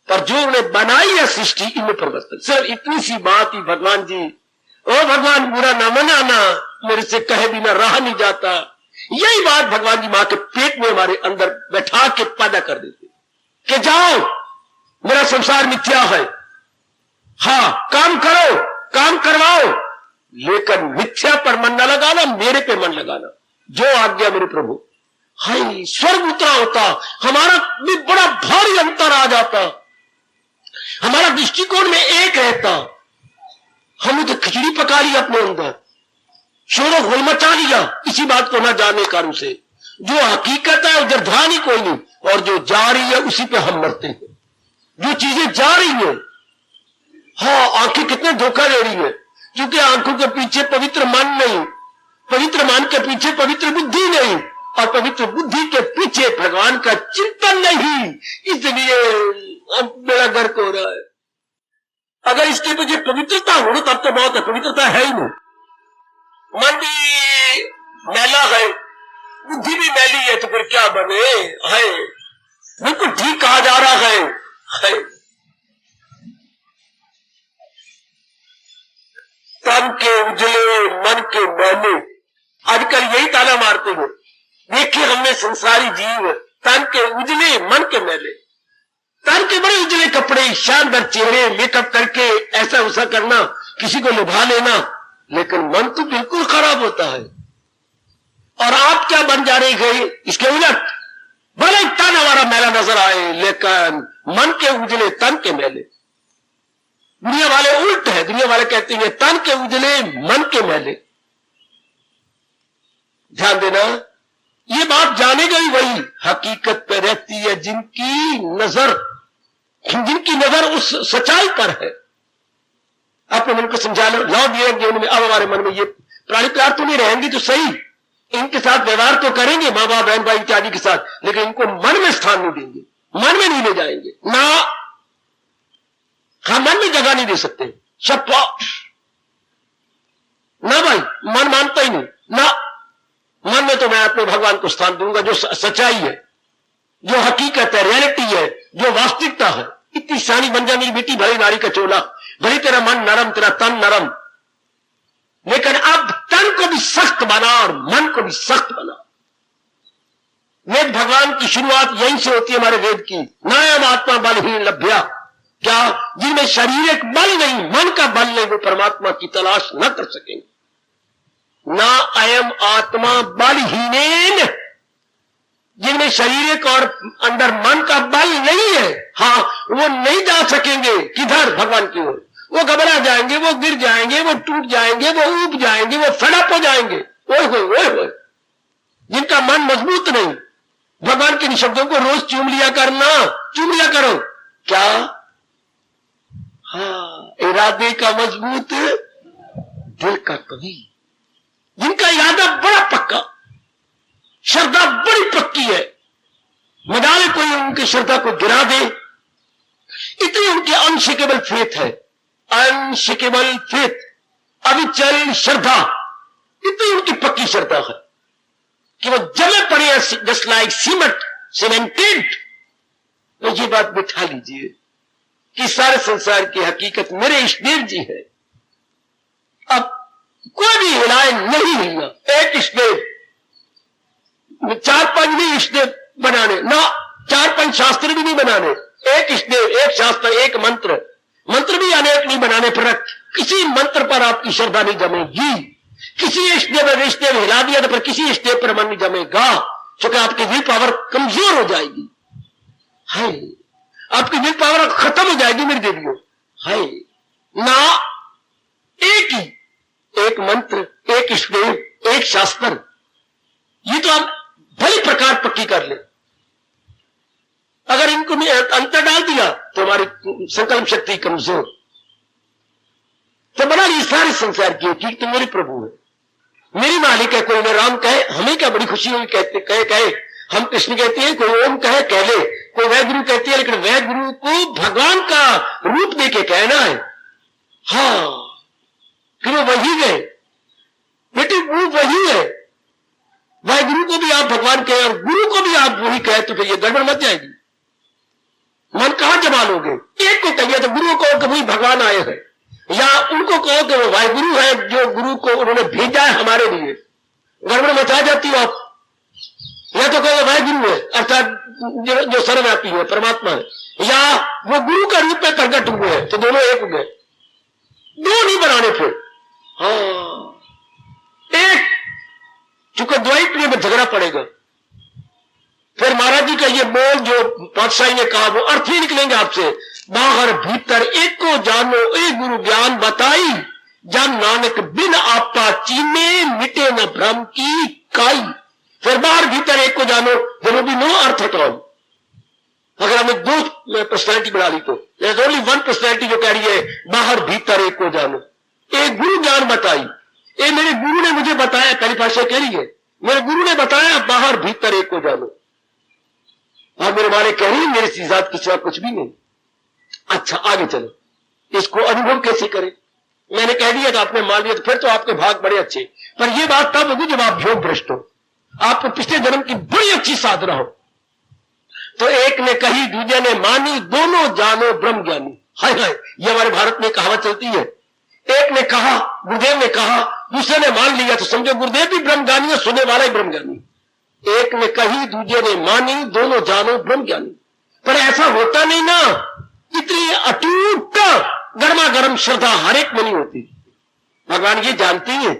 [SPEAKER 1] पर जो उन्होंने बनाई है सृष्टि, इनमें परिवर्तन। सिर्फ इतनी सी बात ही, भगवान जी, ओ भगवान बुरा ना मनाना, मेरे से कहे बिना रहा नहीं जाता। यही बात भगवान जी मां के पेट में हमारे अंदर बैठा के पैदा कर देते कि जाओ, मेरा संसार मिथ्या है, हां काम करो, काम करवाओ, लेकिन मिथ्या पर मन न लगाना, मेरे पे मन लगाना। जो आज्ञा मेरे प्रभु। हाय, स्वर्ग उतरा होता, हमारा भी बड़ा भारी अंतर आ जाता, हमारा दृष्टिकोण में एक रहता। हमने तो खिचड़ी पका ली अपने अंदर, शोर होल मचा लिया इसी बात को न जानने कारण से। जो हकीकत है उधर ध्यान ही कोई नहीं, और जो जा रही है उसी पे हम मरते हैं। जो चीजें जा रही है, हाँ, आंखें कितने धोखा दे रही है, क्योंकि आंखों के पीछे पवित्र मन नहीं, पवित्र मन के पीछे पवित्र बुद्धि नहीं, और पवित्र बुद्धि के पीछे भगवान का चिंतन नहीं। इसलिए अब मेरा गर्क हो रहा है। अगर इसके पीछे पवित्रता हो तब तो बहुत है, पवित्रता है ही नहीं। मन भी मैला है, बुद्धि भी मैली है, तो फिर क्या बने? है बिल्कुल ठीक कहा जा रहा है। तन के उजले मन के मैले, आजकल यही ताला मारते हो। देखिए, हमने संसारी जीव, तन के उजले मन के मैले, तन के बड़े उजले कपड़े, शानदार चेहरे, मेकअप करके ऐसा वैसा करना, किसी को लुभा लेना, लेकिन मन तो बिल्कुल खराब होता है। और आप क्या बन जा रहे गए? इसके उलट, भले तन हमारा मैला नजर आए, लेकिन मन के उजले तन के मैले। दुनिया वाले उल्ट है, दुनिया वाले कहते हैं तन के उजले मन के मैले। ध्यान देना, ये बात जानेगा ही वही हकीकत पे रहती है जिनकी नजर उस सच्चाई पर है। अपने मन को समझा लो, लाओ दिए जीवन में। अब हमारे मन में ये प्राणी प्यार तो नहीं रहेंगी तो सही, इनके साथ व्यवहार तो करेंगे माँ बाप बहन भाई इत्यादि के साथ, लेकिन इनको मन में स्थान नहीं देंगे, मन में नहीं ले जाएंगे ना। हम मन में जगह नहीं दे सकते, शप्पा ना भाई, मन मानता ही नहीं ना। मन में तो मैं अपने भगवान को स्थान दूंगा, जो सच्चाई है, जो हकीकत है, रियलिटी है, जो वास्तविकता है। इतनी सानी बन जा मेरी बेटी, भरी नारी का चोला, भरी तेरा मन नरम, तेरा तन नरम, लेकिन अब तन को भी सख्त बना और मन को भी सख्त बना। वेद भगवान की शुरुआत यहीं से होती है, हमारे वेद की। नायम आत्मा बलहीन लभ्या, क्या जिनमें शारीरिक बल नहीं, मन का बल नहीं, वो परमात्मा की तलाश न कर सकेंगे। ना अयम आत्मा बलहीनेन, जिनमें शारीरिक और अंदर मन का बल नहीं है, हाँ, वो नहीं जा सकेंगे किधर, भगवान की ओर। वो घबरा जाएंगे, वो गिर जाएंगे, वो टूट जाएंगे, वो ऊब जाएंगे, वो फड़प हो जाएंगे। ओए होए, जिनका मन मजबूत नहीं, भगवान के शब्दों को रोज चूम लिया करना, चूम लिया करो। क्या? हाँ, इरादे का मजबूत, दिल का कवि। जिनका इरादा बड़ा पक्का, श्रद्धा बड़ी पक्की है, मजाले कोई उनकी श्रद्धा को गिरा दे, इतनी उनकी अनशेकेबल फेथ है, अनशेकेबल फेथ, अविचल श्रद्धा, इतनी उनकी पक्की श्रद्धा है कि वो जमे पड़े हैं जस्ट लाइक सीमेंट, सीमेंटेड। तो ये बात बिठा लीजिए कि सारे संसार की हकीकत मेरे इष्टदेव जी है। अब कोई भी हिलाए नहीं हिलना, एक इष्टदेव, 4-5 नहीं इष्टदेव बनाने ना, 4-5 शास्त्र भी नहीं बनाने, एक इष्टदेव, एक शास्त्र, एक मंत्र, मंत्र भी अनेक नहीं बनाने, पर किसी मंत्र पर आपकी श्रद्धा नहीं जमेगी। किसी इष्टदेव हिला दिया तो पर किसी इष्टदेव पर मन नहीं जमेगा, क्योंकि आपकी विल पावर कमजोर हो जाएगी। है, आपकी विल पावर खत्म हो जाएगी मेरी देवियों। है ना, एक ही, एक मंत्र, एक इष्टदेव, एक शास्त्र, ये तो आप भली प्रकार पक्की कर ले। अगर इनको अंतर डाल दिया तो हमारी संकल्प शक्ति कमजोर, तो बना ली सारे संसार की ठीक तो मेरे प्रभु है, मेरी मालिक है। कोई ने राम कहे, हमें क्या बड़ी खुशी हुई, कहते कहे हम कृष्ण कहते हैं, कोई ओम कहे कह ले, कोई वह गुरु कहती है, लेकिन वह गुरु को भगवान का रूप देके कहना है। हाँ, फिर वो वही है बेटी, वो वही है। वह गुरु को भी आप भगवान कहे और गुरु को भी आप वही कहे, तो फिर ये गड़बड़ मच जाएगी। मन कहां जमा लोगे? एक को कहिए तो गुरु को कि वही भगवान आए हैं, या उनको कहो कि वो वाहिगुरु है जो गुरु को उन्होंने भेजा है हमारे लिए, गड़बड़ मचा जाती हो आप। या तो कहो वाहिगुरु है अर्थात जो सर्वव्यापी है, परमात्मा है, या वो गुरु का रूप में प्रकट हुए हैं, तो दोनों एक हो गए। दो नहीं बनाने फिर, हाँ, एक, चूंकि द्वैत में झगड़ा पड़ेगा। फिर महाराज जी का ये बोल जो पातशाही ने कहा, वो अर्थ ही निकलेंगे आपसे। बाहर भीतर एक को जानो, एक गुरु ज्ञान बताई, जन नानक बिन आपा चीने, मिटे न भ्रम की काई। फिर बाहर भीतर एक को जानो, दोनों भी नो अर्थ है। अगर हमने दो पर्सनैलिटी बना ली तो ओनली वन पर्सनैलिटी जो कह रही है बाहर भीतर एक को जानो, एक गुरु ज्ञान बताई, ये मेरे गुरु ने मुझे बताया, पहली भाषा कह रही है, मेरे गुरु ने बताया बाहर भीतर एक को जानो। और मेरे माने कह रही है मेरे सीजात की सिवा कुछ भी नहीं। अच्छा, आगे चलो, इसको अनुभव कैसे करें? मैंने कह दिया तो आपने मान लिया, तो फिर तो आपके भाग बड़े अच्छे। पर यह बात तब होगी जब आप योग भ्रष्ट हो, आपको पिछले जन्म की बड़ी अच्छी साधना हो। तो एक ने कही, दूसरे ने मानी, दोनों जानो ब्रह्म ज्ञानी। हाय हाय, ये हमारे भारत में कहावत चलती है। एक ने कहा, गुरुदेव ने कहा, दूसरे ने मान लिया, तो समझो गुरुदेव भी ब्रह्मज्ञानी है, सुनने वाला ही ब्रह्मज्ञानी। एक ने कही, दूसरे ने मानी, दोनों जानो ब्रह्मज्ञानी। पर ऐसा होता नहीं ना, इतनी अटूट गर्मा गर्म श्रद्धा हर एक में नहीं होती। भगवान ये जानती है।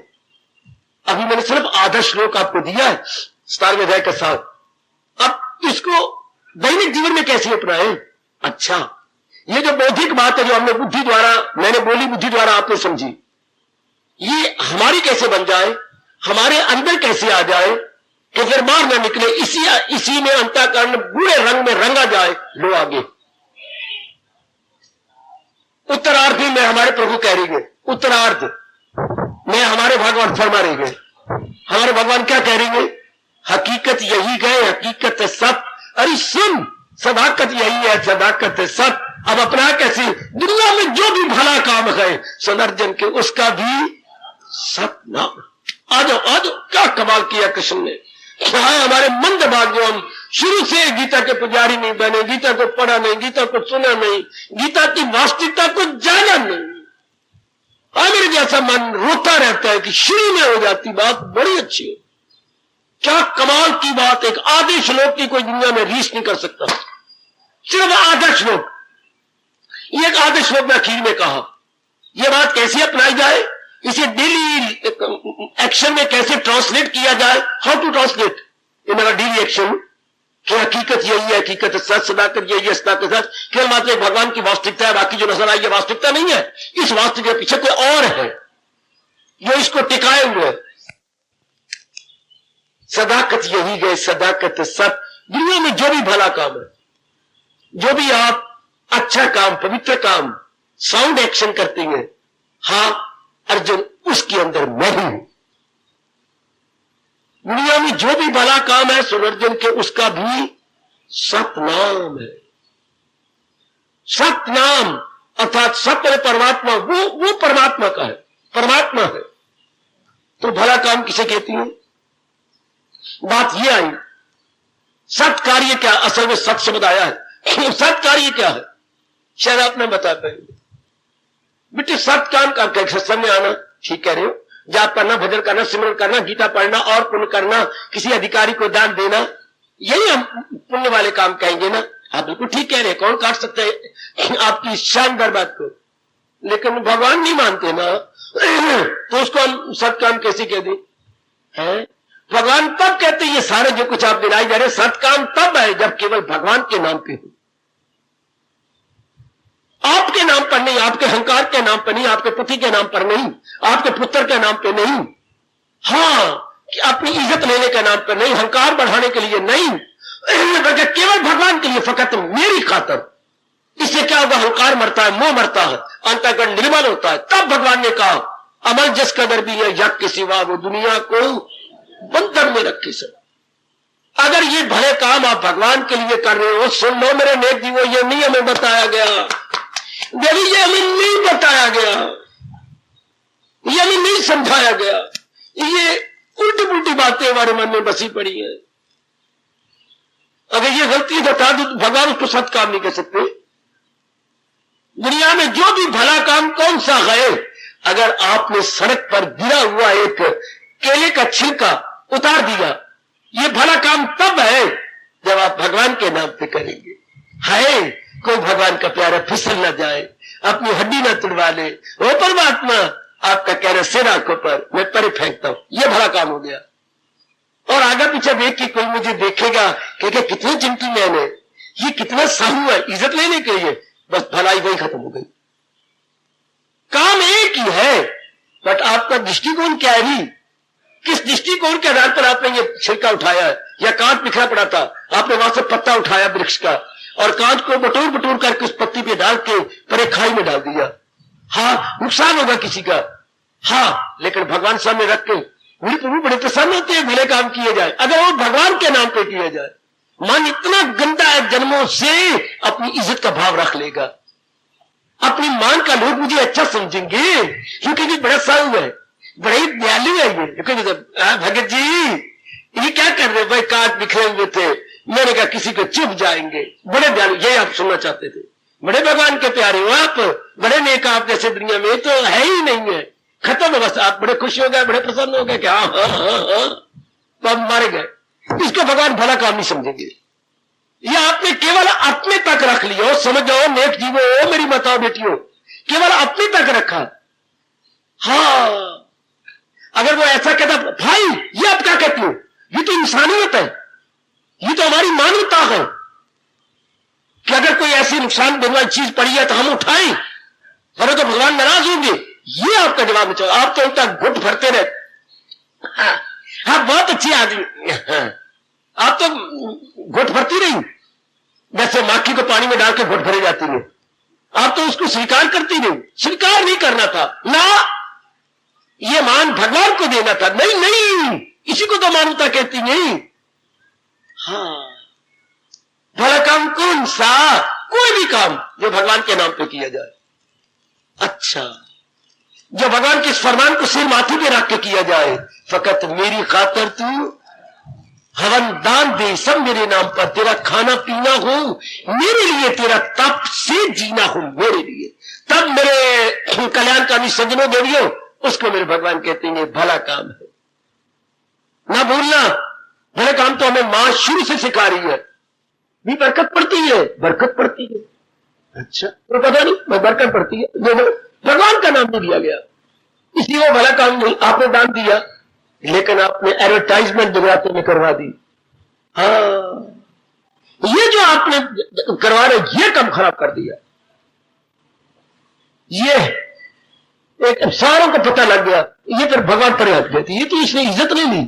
[SPEAKER 1] अभी मैंने सिर्फ आधा श्लोक आपको दिया है 17वें अध्याय के साथ। अब इसको दैनिक जीवन में कैसे अपनाएं? अच्छा, ये जो बौद्धिक बात है जो हमने बुद्धि द्वारा, मैंने बोली बुद्धि द्वारा आपने समझी, ये हमारी कैसे बन जाए, हमारे अंदर कैसे आ जाए कि फिर बाहर ना निकले, इसी में अंतःकरण बुरे रंग में रंगा जाए। लो आगे उत्तरार्ध में हमारे प्रभु कह रही है, उत्तरार्ध में हमारे भगवान फरमा रही है। हमारे भगवान क्या कह रही है? हकीकत यही है, हकीकत है सत। अरे सुन, सदाकत यही है, सदाकत है सत। अब अपना कैसे? दुनिया में जो भी भला काम है सनर्जन के, उसका भी सत नाम। आ जाओ, क्या कमाल किया कृष्ण ने। क्या है हमारे मंद भाग, जो हम शुरू से गीता के पुजारी नहीं बने, गीता को पढ़ा नहीं, गीता को सुना नहीं, गीता की वास्तविकता को जाना नहीं। मेरे जैसा मन रोता रहता है कि शुरू में हो जाती बात बड़ी अच्छी हो, क्या कमाल की बात, एक आधे श्लोक की कोई दुनिया में रीस नहीं कर सकता, सिर्फ आधा श्लोक। ये एक आधे श्लोक में आखिर में कहा। यह बात कैसे अपनाई जाए, इसे डेली एक्शन में कैसे ट्रांसलेट किया जाए, how to translate in our daily action, कि हकीकत यही है, हकीकत सच, सदाकत यही है, सदाकत सच, केवल मात्र एक भगवान की वास्तविकता है, बाकी जो नजर आई है वास्तविकता नहीं है। इस वास्तविकता के पीछे कोई और है जो इसको टिकाए हुए है। सदाकत यही है, सदाकत सच। दुनिया में जो भी भला काम है, जो भी आप अच्छा काम, पवित्र काम, साउंड एक्शन करती हैं, हाँ अर्जुन उसके अंदर मैं हूं। दुनिया में जो भी भला काम है सुन अर्जुन के, उसका भी सतनाम है। सतनाम अर्थात सत्य परमात्मा, वो परमात्मा का है, परमात्मा है। तो भला काम किसे कहती है? बात यह आई, सत कार्य क्या, असल में सत शब्द आया है। सत कार्य क्या है शायद आप नहीं बता पाएंगे। बेटे सत काम का सत्संग में आना, ठीक कह रहे हो, जाप करना, भजन करना, सिमरन करना, गीता पढ़ना और पुण्य करना, किसी अधिकारी को दान देना, यही हम पुण्य वाले काम कहेंगे ना। आप बिल्कुल ठीक कह रहे हैं, कौन काट सकता है आपकी शानदार बात को। लेकिन भगवान नहीं मानते ना, तो उसको हम सत काम कैसे कह दें? भगवान तब कहते ये सारे जो कुछ आप गिनाए जा रहे सत काम तब है जब केवल भगवान के नाम पे हो, आपके नाम पर नहीं, आपके अहंकार के नाम पर नहीं, आपके पति के नाम पर नहीं, आपके पुत्र के नाम पे नहीं, हाँ अपनी इज्जत लेने के नाम पर नहीं, अहंकार बढ़ाने के लिए नहीं, बल्कि केवल भगवान के लिए, फकत मेरी खातर। इससे क्या होगा? अहंकार मरता है, मोह मरता है, अंतःकरण निर्मल होता है। तब भगवान ने कहा अमल जिस कदर भी है यज्ञ के सिवा वो दुनिया को बंधन में रखे सब। अगर ये भले काम आप भगवान के लिए कर रहे हो, सुन लो मेरे नेक जीवो, ये नहीं हमें बताया गया, देवी ये हमें नहीं बताया गया, ये हमें नहीं समझाया गया, ये उल्टी पुल्टी बातें हमारे मन में बसी पड़ी है। अगर ये गलती बता दो तो भगवान उसको सत काम नहीं कह सकते। दुनिया में जो भी भला काम कौन सा है, अगर आपने सड़क पर गिरा हुआ एक केले का छिलका उतार दिया, ये भला काम तब है जब आप भगवान के नाम पे करेंगे। हाय कोई भगवान का प्यारा फिसल ना जाए, अपनी हड्डी ना तुड़वा ले, वो परमात्मा आपका कह रहे सिर आंखों पर मैं परे फेंकता हूं, ये भला काम हो गया। और आगे पीछे देख के कोई मुझे देखेगा कि कितने जेंटलमैन है, ये कितना साहू है, इज्जत लेने के लिए, बस भलाई वही खत्म हो गई। काम एक ही है, बट आपका दृष्टिकोण क्या है? किस दृष्टिकोण के आधार पर आपने ये छिलका उठाया है? या कांच बिखरा पड़ा था, आपने वहां से पत्ता उठाया वृक्ष का और कांच को बटोर बटोर करके उस पत्ती पे डाल के परे खाई में डाल दिया। हाँ नुकसान होगा किसी का, हाँ, लेकिन भगवान सामने रख के मेरे प्रभु बड़े प्रसन्न होते हैं भले काम किए जाए, अगर वो भगवान के नाम पे किया जाए। मन इतना गंदा है जन्मों से, अपनी इज्जत का भाव रख लेगा, अपनी मान का लोग मुझे अच्छा समझेंगे क्योंकि बड़ा साहू है, बड़े ही दयालु है ये। भगत जी ये क्या कर रहे भाई, कांच बिखरे हुए थे, मैंने कहा किसी को चुप जाएंगे, बड़े दयालु, यही आप सुनना चाहते थे, बड़े भगवान के प्यारे हो आप, बड़े नेक आप जैसे दुनिया में तो है ही नहीं है, खत्म है बस। आप बड़े खुश हो गए, बड़े प्रसन्न हो गए कि हाँ हाँ हाँ हाँ, तो आप मारे गए। इसको भगवान भला काम नहीं समझेंगे। ये आपने केवल अपने तक रख लिया हो, समझ जाओ नेक जीवो मेरी माताओं बेटियों, केवल अपने तक रखा। हाँ अगर वो ऐसा कहता भाई ये आप क्या कहती हो, ये तो इंसानियत है, ये तो हमारी मानवता है कि अगर कोई ऐसी नुकसान देने वाली चीज पड़ी है तो हम उठाएं, वरना तो भगवान नाराज होंगे। ये आपका जवाब नहीं चाहिए। आप तो उल्टा घुट भरते रहे। हाँ बहुत अच्छी आदमी, हाँ, आप तो घुट भरती रही, जैसे माखी को पानी में डाल के घुट भरे जाती है, आप तो उसको स्वीकार करती नहीं। स्वीकार नहीं करना था ना, ये मान भगवान को देना था। नहीं नहीं, इसी को तो मानवता कहती नहीं। हाँ भला काम कौन सा? कोई भी काम जो भगवान के नाम पे किया जाए। अच्छा, जो भगवान के इस फरमान को सिर माथे पे रख के किया जाए, फकत मेरी खातर तू हवन दान दे, सब मेरे नाम पर, तेरा खाना पीना हो मेरे लिए, तेरा तप से जीना हो मेरे लिए, तब मेरे कल्याणकामी सज्जनों देवियों, उसको मेरे भगवान कहते हैं भला काम है। ना भूलना भले काम तो हमें मां शुरू से सिखा रही है, भी बरकत पड़ती है, बरकत पड़ती है। अच्छा तो पता नहीं बरकत पड़ती है, भगवान का नाम नहीं दिया गया, इसलिए वो भला काम नहीं। आपने दान दिया लेकिन आपने एडवर्टाइजमेंट जगराते में करवा दी। हाँ, ये जो आपने करवा रहे ये काम खराब कर दिया। ये एक सारों को पता लग गया, ये फिर भगवान पर हट गए थे, ये तो इसने इज्जत नहीं ली।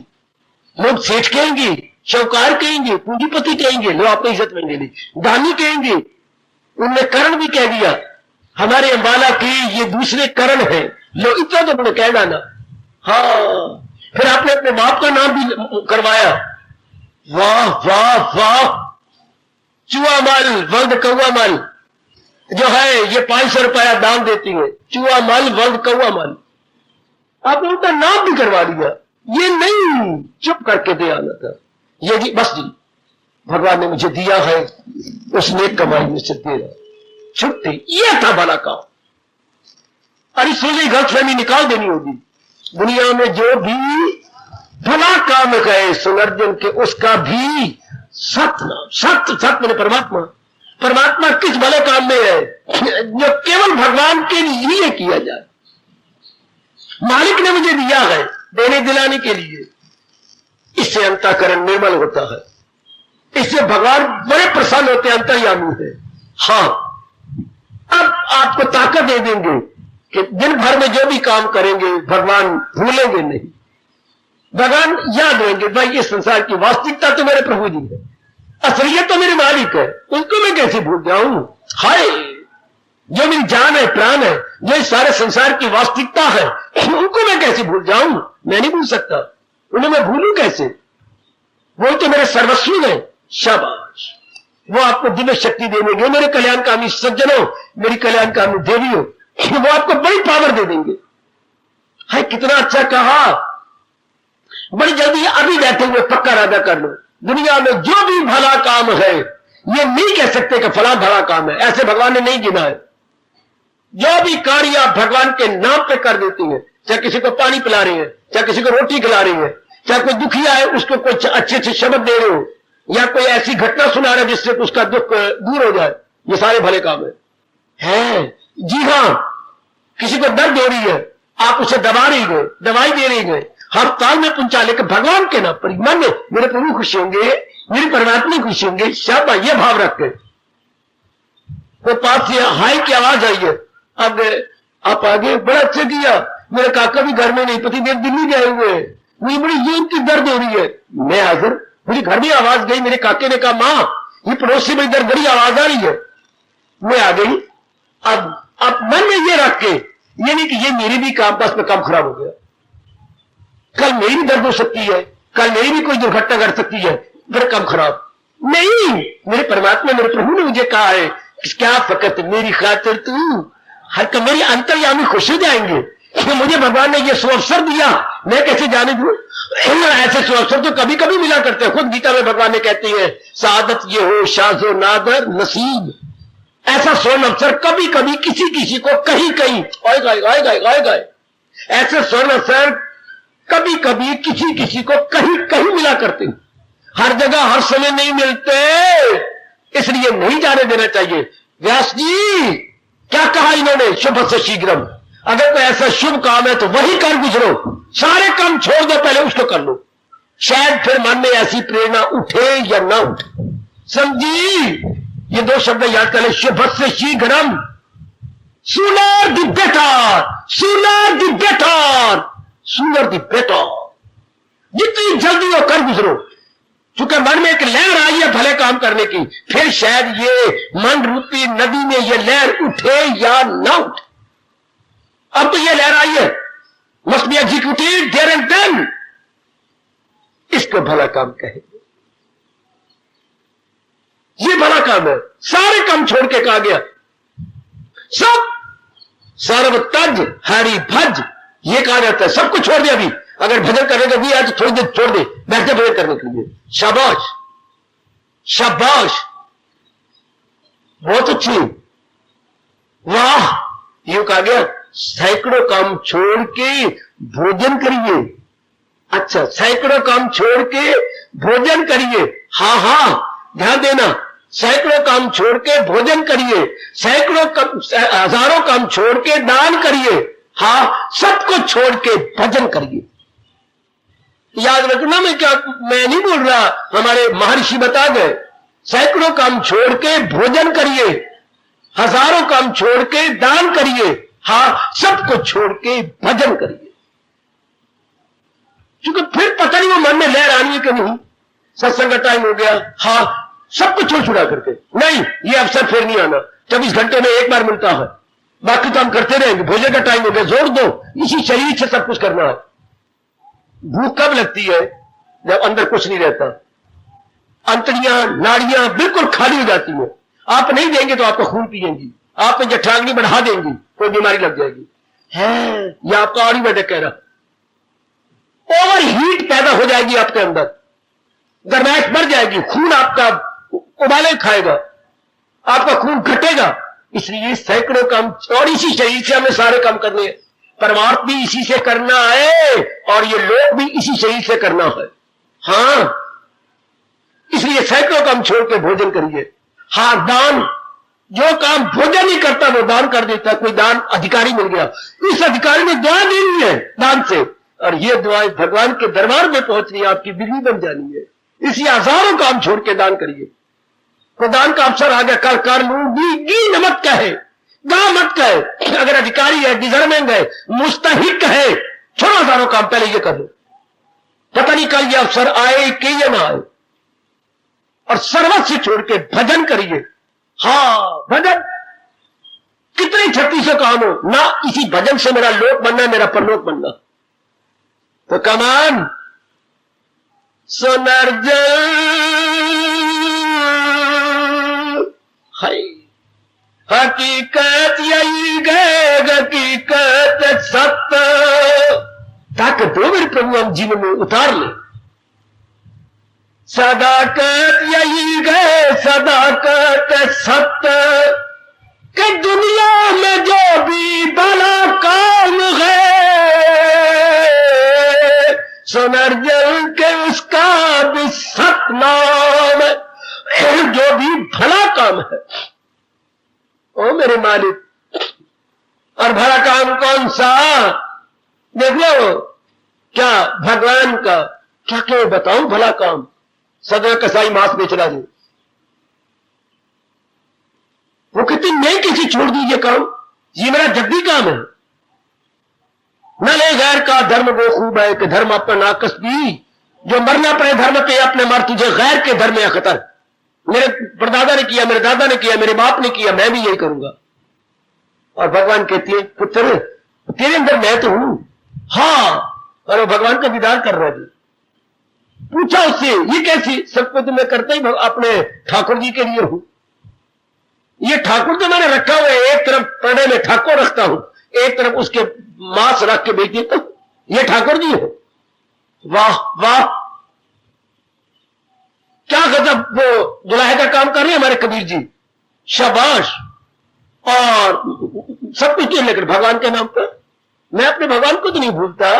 [SPEAKER 1] लोग सेठ कहेंगे, शौकार कहेंगे, पूंजीपति कहेंगे, लोग आपने इज्जत नहीं ली। दानी कहेंगे, उनने करण भी कह दिया, हमारे अंबाला के ये दूसरे करण है, लोग इतना तो उन्होंने कह डाला। हाँ, फिर आपने अपने बाप का नाम भी करवाया। वाह वाह वाह, चूहा मल वल्द कौआ मल जो है ये 500 रुपया दान देती है, चूहा मल वल्द कौआ मल, आपने उनका नाम भी करवा दिया। ये नहीं, चुप करके दे आना था। ये जी बस जी भगवान ने मुझे दिया है, उस नेक कमाई में से दे रहा, छुट्टी, ये था भला काम। अरे सोची गलतफहमी निकाल देनी होगी। दुनिया में जो भी भला काम गए सुनर्जन के, उसका भी सत्य नाम, सत्य सत्य मैंने परमात्मा, परमात्मा किस भले काम में है जो केवल भगवान के लिए किया जाए। मालिक ने मुझे दिया है देने दिलाने के लिए, इससे अंतःकरण निर्मल होता है, इससे भगवान बड़े प्रसन्न होते हैं, अंतर्यामी है। हाँ, अब आपको ताकत दे देंगे कि दिन भर में जो भी काम करेंगे भगवान भूलेंगे नहीं, भगवान याद रहेंगे, भाई इस संसार की वास्तविकता तो मेरे प्रभु जी है, असलियत तो मेरे मालिक है, उनको मैं कैसे भूल जाऊं। हाय, जो मेरी जान है, प्राण है, जो इस सारे संसार की वास्तविकता है, उनको मैं कैसे भूल जाऊं। मैं नहीं भूल सकता, उन्हें मैं भूलूं कैसे, वो तो मेरे सर्वस्व है। शाबाश, वो आपको दिव्य शक्ति देंगे, मेरे कल्याणकामी सज्जनों, मेरी कल्याणकामी देवियों, वो आपको बड़ी पावर दे देंगे। हाय, कितना अच्छा कहा, बड़ी जल्दी अभी बैठे हुए पक्का इरादा कर लो, दुनिया में जो भी भला काम है, ये नहीं कह सकते कि फला भला काम है, ऐसे भगवान ने नहीं गिना है। जो भी कार्य आप भगवान के नाम पे कर देती है, चाहे किसी को पानी पिला रही है, चाहे किसी को रोटी खिला रही है, चाहे कोई दुखिया है उसको कोई अच्छे अच्छे शब्द दे रहे हो, या कोई ऐसी घटना सुना रहे जिससे उसका दुख दूर हो जाए, ये सारे भले काम है। जी हाँ, किसी को दर्द हो रही है, आप उसे दबा रही गए, दवाई दे रही गए, हर ताल में पहुंचा, लेकर भगवान के नाम पर, मन में मेरे प्रभु खुश होंगे, मेरी परमात्मा खुश होंगे, शाबाश, ये भाव रख के। तो पास से हाय की आवाज आई है, अब आप आगे, बड़ा अच्छा किया, मेरे काका भी घर में नहीं, पतिदेव दिल्ली गए हुए, मुझे बड़ी जोर की दर्द हो रही है, मैं हाजिर। मुझे घर में आवाज गई, मेरे काके ने कहा मां ये पड़ोस से बड़ी दर्द, बड़ी आवाज आ रही है, मैं आ गई। अब मन में ये रख के, ये नहीं कि ये मेरी भी काम, बस में काम खराब हो गया, कल मेरी भी दर्द हो सकती है, कल मेरी भी कोई दुर्घटना घट सकती है, फिर काम खराब नहीं। मेरे परमात्मा, मेरे प्रभु ने मुझे कहा है क्या फकत मेरी खातिर तू हर का, मेरी अंतर्यामी खुश हो जाएंगे कि मुझे भगवान ने ये सुअवसर दिया, मैं कैसे जाने दूं। ऐसे सुअवसर तो कभी कभी मिला करते हैं, खुद गीता में भगवान ने कहती है सादत ये हो शाजो नादर नसीब, ऐसा स्वर्ण अवसर कभी कभी किसी किसी को कहीं कहीं आएगा, ऐसे स्वर्ण अवसर कभी कभी किसी किसी को कहीं कहीं मिला करते, हर जगह हर समय नहीं मिलते, इसलिए नहीं जाने देना चाहिए। व्यास जी क्या कहा इन्होंने, शुभ से शीघ्रम, अगर कोई ऐसा शुभ काम है तो वही कर गुजरो, सारे काम छोड़ दो, पहले उसको कर लो, शायद फिर मन में ऐसी प्रेरणा उठे या ना उठे। समझी, ये दो शब्द याद कर ले, शुभ से शीघ्रम, sooner the better, sooner the better, sooner the better, जितनी जल्दी वो कर गुजरो। चूंकि मन में एक लहर आई है भले काम करने की, फिर शायद ये मन रूपी नदी में ये लहर उठे या ना उठे। अब तो ये लहर आई है, must be executed there and then, इसको भला काम कहेंगे। ये भला काम है, सारे काम छोड़ के कहा गया, सब सर्व तज हरि भज, ये कहा जाता है, सब कुछ छोड़ दिया। अभी अगर भजन करेगा भी आज थोड़ी देर छोड़ दे, बैठे भजन करने के लिए, शाबाश शाबाश, बहुत अच्छी, वाह, ये कहा गया सैकड़ों काम छोड़ के भोजन करिए। अच्छा, सैकड़ों काम छोड़ के भोजन करिए। हाँ हाँ, ध्यान देना, सैकड़ों काम छोड़ के भोजन करिए, हजारों काम छोड़ के दान करिए, हाँ, सबको छोड़ के भजन करिए। याद रखना, मैं नहीं बोल रहा, हमारे महर्षि बता गए, सैकड़ों काम छोड़ के भोजन करिए, हजारों काम छोड़ के दान करिए, हाँ, सबको छोड़ के भजन करिए। क्योंकि फिर पता नहीं वो मन में लहर आनी है कि नहीं, सत्संग का टाइम हो गया, हाँ, सब कुछ छोड़ छुड़ा करके नहीं, ये अवसर फिर नहीं आना, 24 घंटे में एक बार मिलता है, बाकी तो हम करते रहेंगे, भोजन का टाइम हो गया, जोड़ दो, इसी शरीर से सब कुछ करना है। भूख कब लगती है? जब अंदर कुछ नहीं रहता, अंतड़ियां नाड़ियां बिल्कुल खाली हो जाती हैं। आप नहीं देंगे तो आपका खून पिएंगी, आप में जठराग्नि बढ़ा देंगी, कोई बीमारी लग जाएगी। है यह आपका और ही वजह कह रहा, ओवर हीट पैदा हो जाएगी आपके अंदर, गर्माहट बढ़ जाएगी, खून आपका उबाले खाएगा, आपका खून घटेगा। इसलिए सैकड़ों काम, और इसी शरीर से हमें सारे काम करने हैं, परमार्थ भी इसी से करना है और ये लोग भी इसी शरीर से करना है। हाँ, इसलिए सैकड़ों काम छोड़ के भोजन करिए। हाँ, दान, जो काम भोजन नहीं करता वो दान कर देता। कोई दान अधिकारी मिल गया, इस अधिकारी ने दुआ देनी है दान से, और ये दुआएं भगवान के दरबार में पहुंचनी है, आपकी बिजली बन जानी है। इसलिए हजारों काम छोड़ के दान करिए। तो दान का अवसर आ गया, कर लूंगी नमक कहे, गा मत कहे, अगर अधिकारी है, डिजर्विंग है, मुस्तहिक है, छोड़ो हजारों काम, पहले ये कर लो, पता नहीं कल ये अवसर आए कि या ना आए। और सर्वस्व छोड़ के भजन करिए। हाँ, भजन कितने 3600 काम हो ना, इसी भजन से मेरा लोक बनना, मेरा परलोक बनना। तो कमान सुनर्जन है, हकीकत यही गए, हकीकत सत्य, ताकि दो मेरे प्रभु हम जीवन में उतार ले। सदाकत यही गए, सदाकत सत्य, कि दुनिया में जो भी भला काम है, सुनर्जन के उसका भी सतनाम, जो भी भला काम है ओ मेरे मालिक। और भला काम कौन सा? देख लो, क्या भगवान का, क्या क्या बताऊं भला काम? सदा कसाई मांस बेचना जी, वो कहते नहीं, किसी छोड़ दीजिए काम, ये मेरा जब्बी काम है। न ले गैर का धर्म वो खूब है कि धर्म अपना नाकस भी, जो मरना पड़े धर्म पे अपने मर, तुझे गैर के धर्म में खतर। मेरे परदादा ने किया, मेरे दादा ने किया, मेरे बाप ने किया, मैं भी यही करूंगा। और भगवान कहती है, पुत्र तेरे अंदर मैं तो हूं। हाँ, और वो भगवान का दीदार कर रहा है। पूछा उससे, ये कैसी? सब कुछ मैं करता ही अपने ठाकुर जी के लिए हूं। ये ठाकुर तो मैंने रखा हुआ है, एक तरफ पर्दे में ठाकुर रखता हूं, एक तरफ उसके मांस रख के बेच देता हूं, ये ठाकुर जी है। वाह वाह, क्या गजब वो जुलाहे का काम कर रहे हैं हमारे कबीर जी, शाबाश। और सब कुछ, लेकिन भगवान के नाम पर मैं अपने भगवान को तो नहीं भूलता,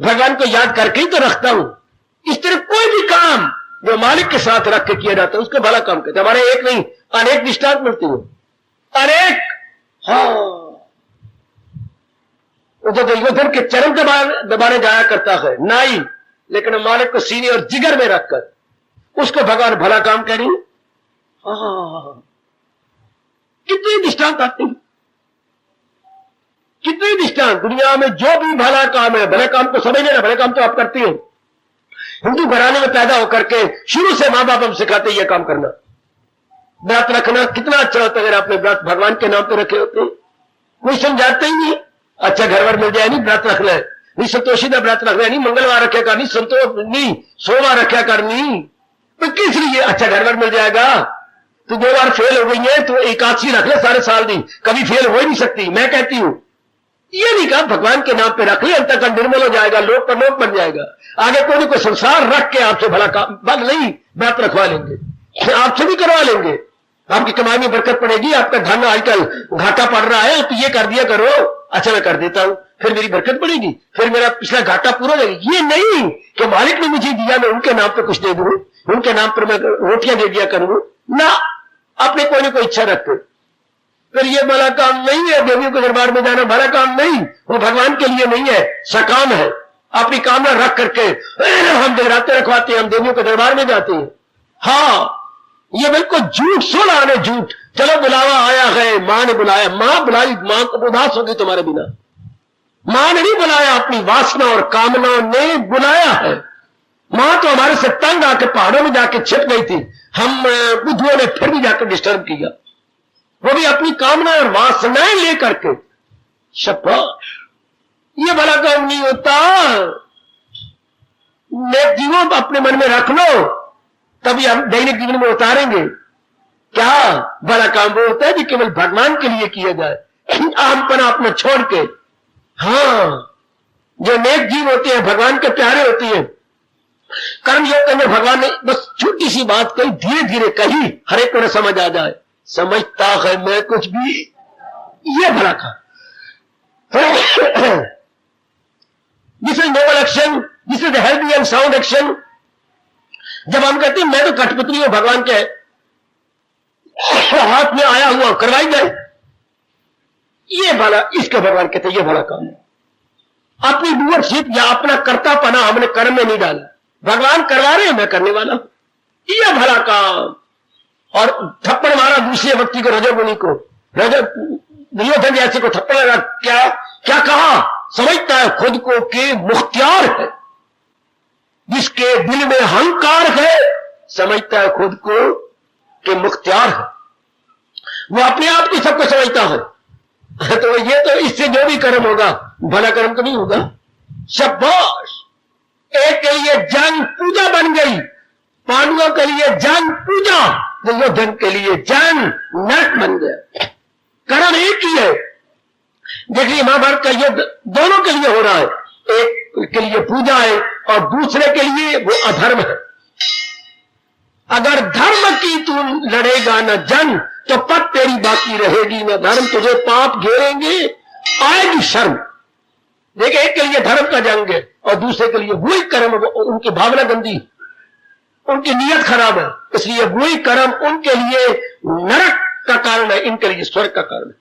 [SPEAKER 1] भगवान को याद करके ही तो रखता हूं। इस तरह कोई भी काम जो मालिक के साथ रख के किया जाता है उसको भला काम कहते हैं। हमारे एक नहीं, अनेक दृष्टांत मिलती है, अनेक। हाँ, वो तो युद्धन के चरण दबाने जाया करता है नाई, लेकिन मालिक को सीने और जिगर में रखकर उसको भगवान भला काम कह रही है। हाँ, कितने दृष्टांत आते हैं, कितने दृष्टांत। दुनिया में जो भी भला काम है, भले काम को समझ लेना, भले काम तो आप करते हैं। हिंदू घराने में पैदा होकर के शुरू से मां बाप हम सिखाते यह काम करना, व्रत रखना कितना अच्छा होता है अगर आपने व्रत भगवान के नाम पे रखे होते। कोई समझाते ही नहीं, अच्छा घरवर मिल जाए, नहीं व्रत रख ले, नहीं संतोषी का व्रत रख ले, नहीं मंगलवार रखा कर, नहीं संतोष, नहीं सोमवार रखा करनी, तो किस लिए? अच्छा घरवर मिल जाएगा। तो 2 बार फेल हो गई है तो एकादशी रख ले सारे साल दी, कभी फेल हो ही नहीं सकती। मैं कहती हूं ये नहीं कहा, भगवान के नाम पे रख ले, अंतःकरण निर्मल हो जाएगा, लोक पर लोक बन जाएगा। आगे कोई कोई संसार रख के आपसे भला काम, बल नहीं व्रत रखवा लेंगे, आपसे भी करवा लेंगे, आपकी कमाई में बरकत पड़ेगी। आपका धन आजकल घाटा पड़ रहा है तो ये कर दिया करो, अच्छा मैं कर देता हूं, फिर मेरी बरकत बढ़ेगी, फिर मेरा पिछला घाटा पूरा हो जाएगा। ये नहीं कि मालिक ने मुझे दिया मैं उनके नाम पे कुछ दे दूं, उनके नाम पर मैं रोटियां दे दिया करूं ना, अपने कोई ना कोई इच्छा रखते। फिर ये भला काम नहीं है, देवियों के दरबार में जाना भला काम नहीं, वो भगवान के लिए नहीं है, सकाम है। अपनी कामना रख करके हम जगराते रखवाते हैं, हम देवियों के दरबार में जाते हैं। हाँ, ये बिल्कुल झूठ, सोना आने झूठ। चलो बुलावा आया है, मां ने बुलाया, मां बुलाई, मां को उदास होगी तुम्हारे बिना। मां ने नहीं बुलाया, अपनी वासना और कामनाओं ने बुलाया है। मां तो हमारे से तंग आके पहाड़ों में जाके छिप गई थी, हम बुद्धुओं ने फिर भी जाकर डिस्टर्ब किया, वो भी अपनी कामना और वासनाएं लेकर के। शाबाश, ये भला काम नहीं होता। नेक जीवों अपने मन में रख लो, तभी हम दैनिक जीवन में उतारेंगे। क्या बड़ा काम वो होता है जो केवल भगवान के लिए किया जाए, आमपना अपना छोड़ के। हाँ, जो नेक जीव होते हैं, भगवान के प्यारे होते हैं, कर्म योग करने भगवान ने बस छोटी सी बात कही, धीरे धीरे कही, हर एक को समझ आ जाए। समझता है मैं कुछ भी, ये भला काम। This is noble action, this is healthy and sound action. जब हम कहते हैं मैं तो कठपुतली हूं भगवान के हाथ में आया हुआ, करवाई जाए, ये भला, इसके भगवान कहते ये भला काम है। अपनी डूअरशिप या अपना कर्तापना हमने कर्म में नहीं डाला, भगवान करवा रहे हैं, मैं करने वाला हूं, ये भला काम। और थप्पड़ मारा दूसरे व्यक्ति को, रजोगुणी को, दुर्योधन जैसे को थप्पड़ लगा, क्या क्या कहा? समझता है खुद को कि मुख्तियार है, जिसके दिल में अहंकार है समझता है खुद को कि मुख्तियार है, वो अपने आप को सबको समझता है। तो ये तो इससे जो भी कर्म होगा भला कर्म तो नहीं होगा। शाबाश, एक के लिए जंग पूजा बन गई, पांडवों के लिए जंग पूजा, दुर्योधन के लिए जंग नरक बन गया। कर्म एक ही है। देखिए महाभारत का युद्ध दोनों के लिए हो रहा है, एक के लिए पूजा है और दूसरे के लिए वो अधर्म है। अगर धर्म की तू लड़ेगा न जंग तो पद तेरी बाकी रहेगी न धर्म, तुझे पाप घेरेंगे, आएगी शर्म। देखिए, एक के लिए धर्म का जंग है और दूसरे के लिए वही कर्म, उनकी भावना गंदी, उनकी नीयत खराब है, इसलिए वही कर्म उनके लिए नरक का कारण है, इनके लिए स्वर्ग का कारण है।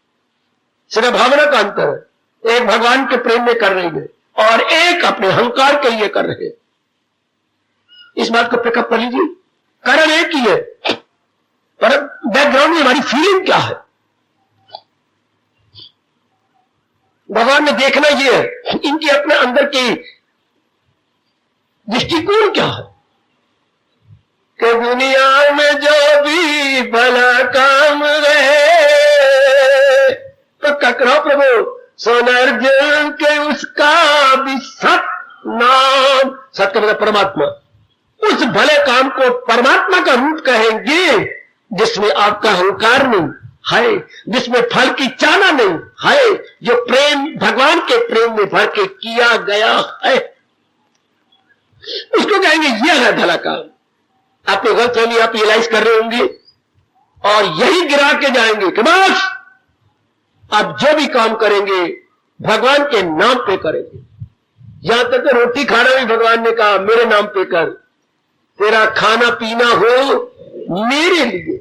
[SPEAKER 1] सिर्फ भावना का अंतर है, एक भगवान के प्रेम में कर रही है और एक अपने अहंकार के लिए कर रहे हैं। इस बात को पिकअप कर लीजिए, कारण एक ही है, पर बैकग्राउंड में हमारी फीलिंग क्या है, भगवान ने देखना यह है, इनके अपने अंदर की दृष्टिकोण क्या है कि दुनिया में जो भी भला काम रहे तो ककरो प्रभु सोनर्जुन के उसका भी सत नाम, सत का मतलब परमात्मा, उस भले काम को परमात्मा का रूप कहेंगे जिसमें आपका अहंकार नहीं है, जिसमें फल की चाहना नहीं है, जो प्रेम भगवान के प्रेम में भर के किया गया है, उसको कहेंगे यह है भला काम। आपने गलतफहमी आप रियलाइज कर रहे होंगे और यही गिरा के जाएंगे कि बस आप जो भी काम करेंगे भगवान के नाम पे करेंगे। यहां तक तो रोटी खाना भी भगवान ने कहा मेरे नाम पे कर, तेरा खाना पीना हो मेरे लिए,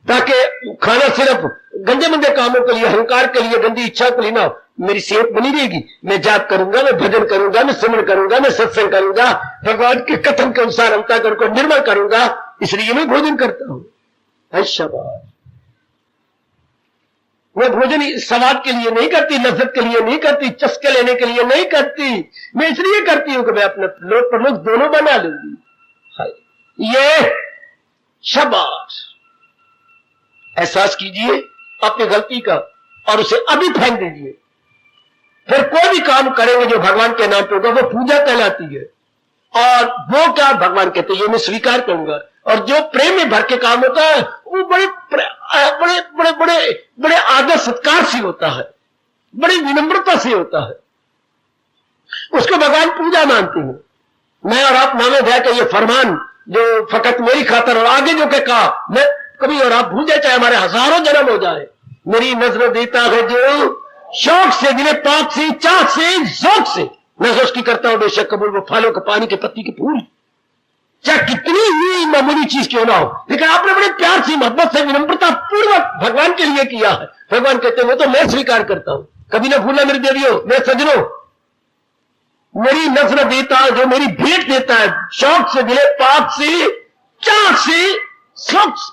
[SPEAKER 1] ताकि खाना सिर्फ गंदे मंदे कामों के लिए, अहंकार के लिए, गंदी इच्छा के लिए ना, मेरी सेहत बनी रहेगी, मैं जाप करूंगा, मैं भजन करूंगा, मैं सिमरन करूंगा, मैं सत्संग करूंगा, भगवान के कथन के अनुसार अंतःकरण को निर्मल करूंगा, इसलिए मैं भोजन करता हूं। शाबाश, मैं भोजन स्वाद के लिए नहीं करती, लज्जत के लिए नहीं करती, चस्के लेने के लिए नहीं करती, मैं इसलिए करती हूं कि मैं अपने लोक प्रलोक दोनों बना लूंगी। ये शाबाश, एहसास कीजिए अपनी गलती का और उसे अभी फेंक दीजिए। फिर कोई भी काम करेंगे जो भगवान के नाम पे होगा वो पूजा कहलाती है, और वो क्या भगवान कहते हैं ये मैं स्वीकार करूंगा। और जो प्रेम में भर के काम होता है वो बड़े बड़े बड़े बड़े बड़े आदर सत्कार से होता है, बड़ी विनम्रता से होता है, उसको भगवान पूजा मानते हैं। मैं और आप नामे ध्यान के ये फरमान जो फकत मेरी खातर, और आगे जो के कहा मैं कभी और आप भूल जाए, चाहे हमारे हजारों जन्म हो जाए, मेरी नजर देता है जो शौक से, दिले पाक से, चाह से, ज़ौक़ से मैं उसकी करता हूं बेशक कबूल वो फलों के, पानी के, पत्ती के फूल, चाहे कितनी ही मामूली चीज क्यों ना हो, लेकिन आपने बड़े प्यार से, मोहब्बत से, विनम्रता पूर्वक भगवान के लिए किया है। भगवान कहते हैं वो तो मैं स्वीकार करता हूं। कभी ना भूलना मेरी देवियों, मेरे सजनों, मेरी नजर देता जो मेरी भेंट देता है शौक से, दिले पाक से, चाह से, ज़ौक़ से,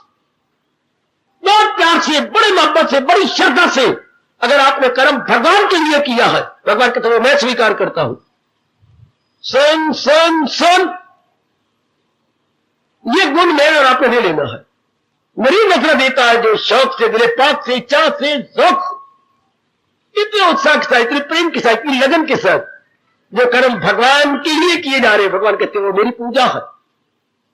[SPEAKER 1] बहुत प्यार से, बड़ी मोहब्बत से, बड़ी श्रद्धा से अगर आपने कर्म भगवान के लिए किया है, भगवान कहते हैं मैं स्वीकार करता हूं। सुन सुन सुन, ये गुण मेरे और आपने ले लेना है। मेरी नजर देता है जो शौक से, दिले पाक से, चाह से, ज़ौक़ से, इतने उत्साह के साथ, इतने प्रेम के साथ, इतनी लगन के साथ जो कर्म भगवान के लिए किए जा रहे, भगवान कहते हैं वो मेरी पूजा है।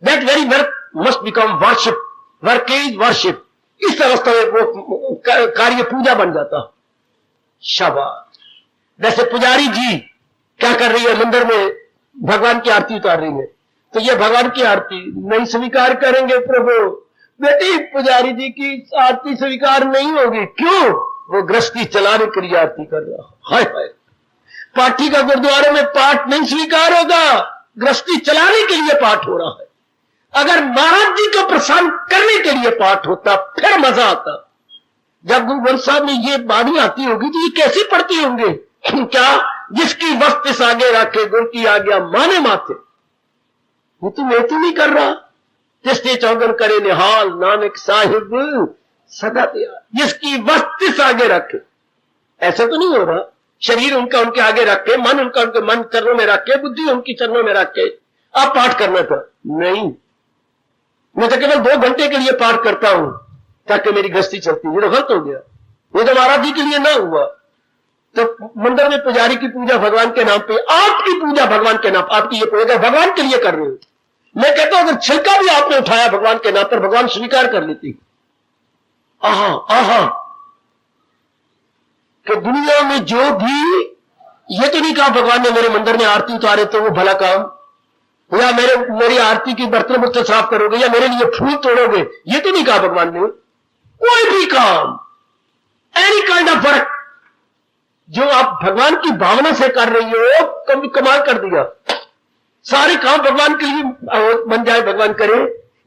[SPEAKER 1] That very work must become worship, work is worship. इस अवस्था में वो कार्य पूजा बन जाता। शाबाश। जैसे पुजारी जी क्या कर रही है, मंदिर में भगवान की आरती उतार रही है, तो ये भगवान की आरती नहीं स्वीकार करेंगे प्रभु, बेटी पुजारी जी की आरती स्वीकार नहीं होगी। क्यों? वो गृहस्थी चलाने के लिए आरती कर रहा। हाय हाय, पाठी का गुरुद्वारे में पाठ नहीं स्वीकार होगा, गृहस्थी चलाने के लिए पाठ हो रहा है। अगर महाराज जी को प्रसन्न करने के लिए पाठ होता फिर मजा आता। जब गुरु ग्रंथ साहब में ये बाणी आती होगी तो ये कैसे पढ़ती होंगे? क्या जिसकी वस्त आगे रखे गुरु की आज्ञा माने माथे, वो तो मैं तो नहीं कर रहा। जिसने चौगन करे निहाल नानक साहिब सदा तैयार, जिसकी वस्त आगे रखे, ऐसा तो नहीं हो रहा। शरीर उनका उनके आगे रख के, मन उनका उनके मन चरणों में रख के, बुद्धि उनकी चरणों में रख के आप पाठ करना था। नहीं, मैं तो केवल 2 घंटे के लिए पाठ करता हूं ताकि मेरी गृहस्थी चलती। ये तो गलत हो गया। ये तो महाराज जी के लिए ना हुआ। तो मंदिर में पुजारी की पूजा भगवान के नाम पे, आपकी पूजा भगवान के नाम, आपकी ये पूजा भगवान के लिए कर रहे हो। मैं कहता हूं अगर छिलका भी आपने उठाया भगवान के नाम पर, भगवान स्वीकार कर लेती। आहा आहा, कि दुनिया में जो भी, ये तो नहीं कहा भगवान ने मेरे मंदिर में आरती उतारे तो वो भला काम, या मेरी आरती की बर्तन मुझसे साफ करोगे, या मेरे लिए फूल तोड़ोगे, ये तो नहीं कहा भगवान ने। कोई भी काम, एनी काइंड ऑफ वर्क जो आप भगवान की भावना से कर रही हो, कमाल कर दिया। सारे काम भगवान के लिए बन जाए, भगवान करे।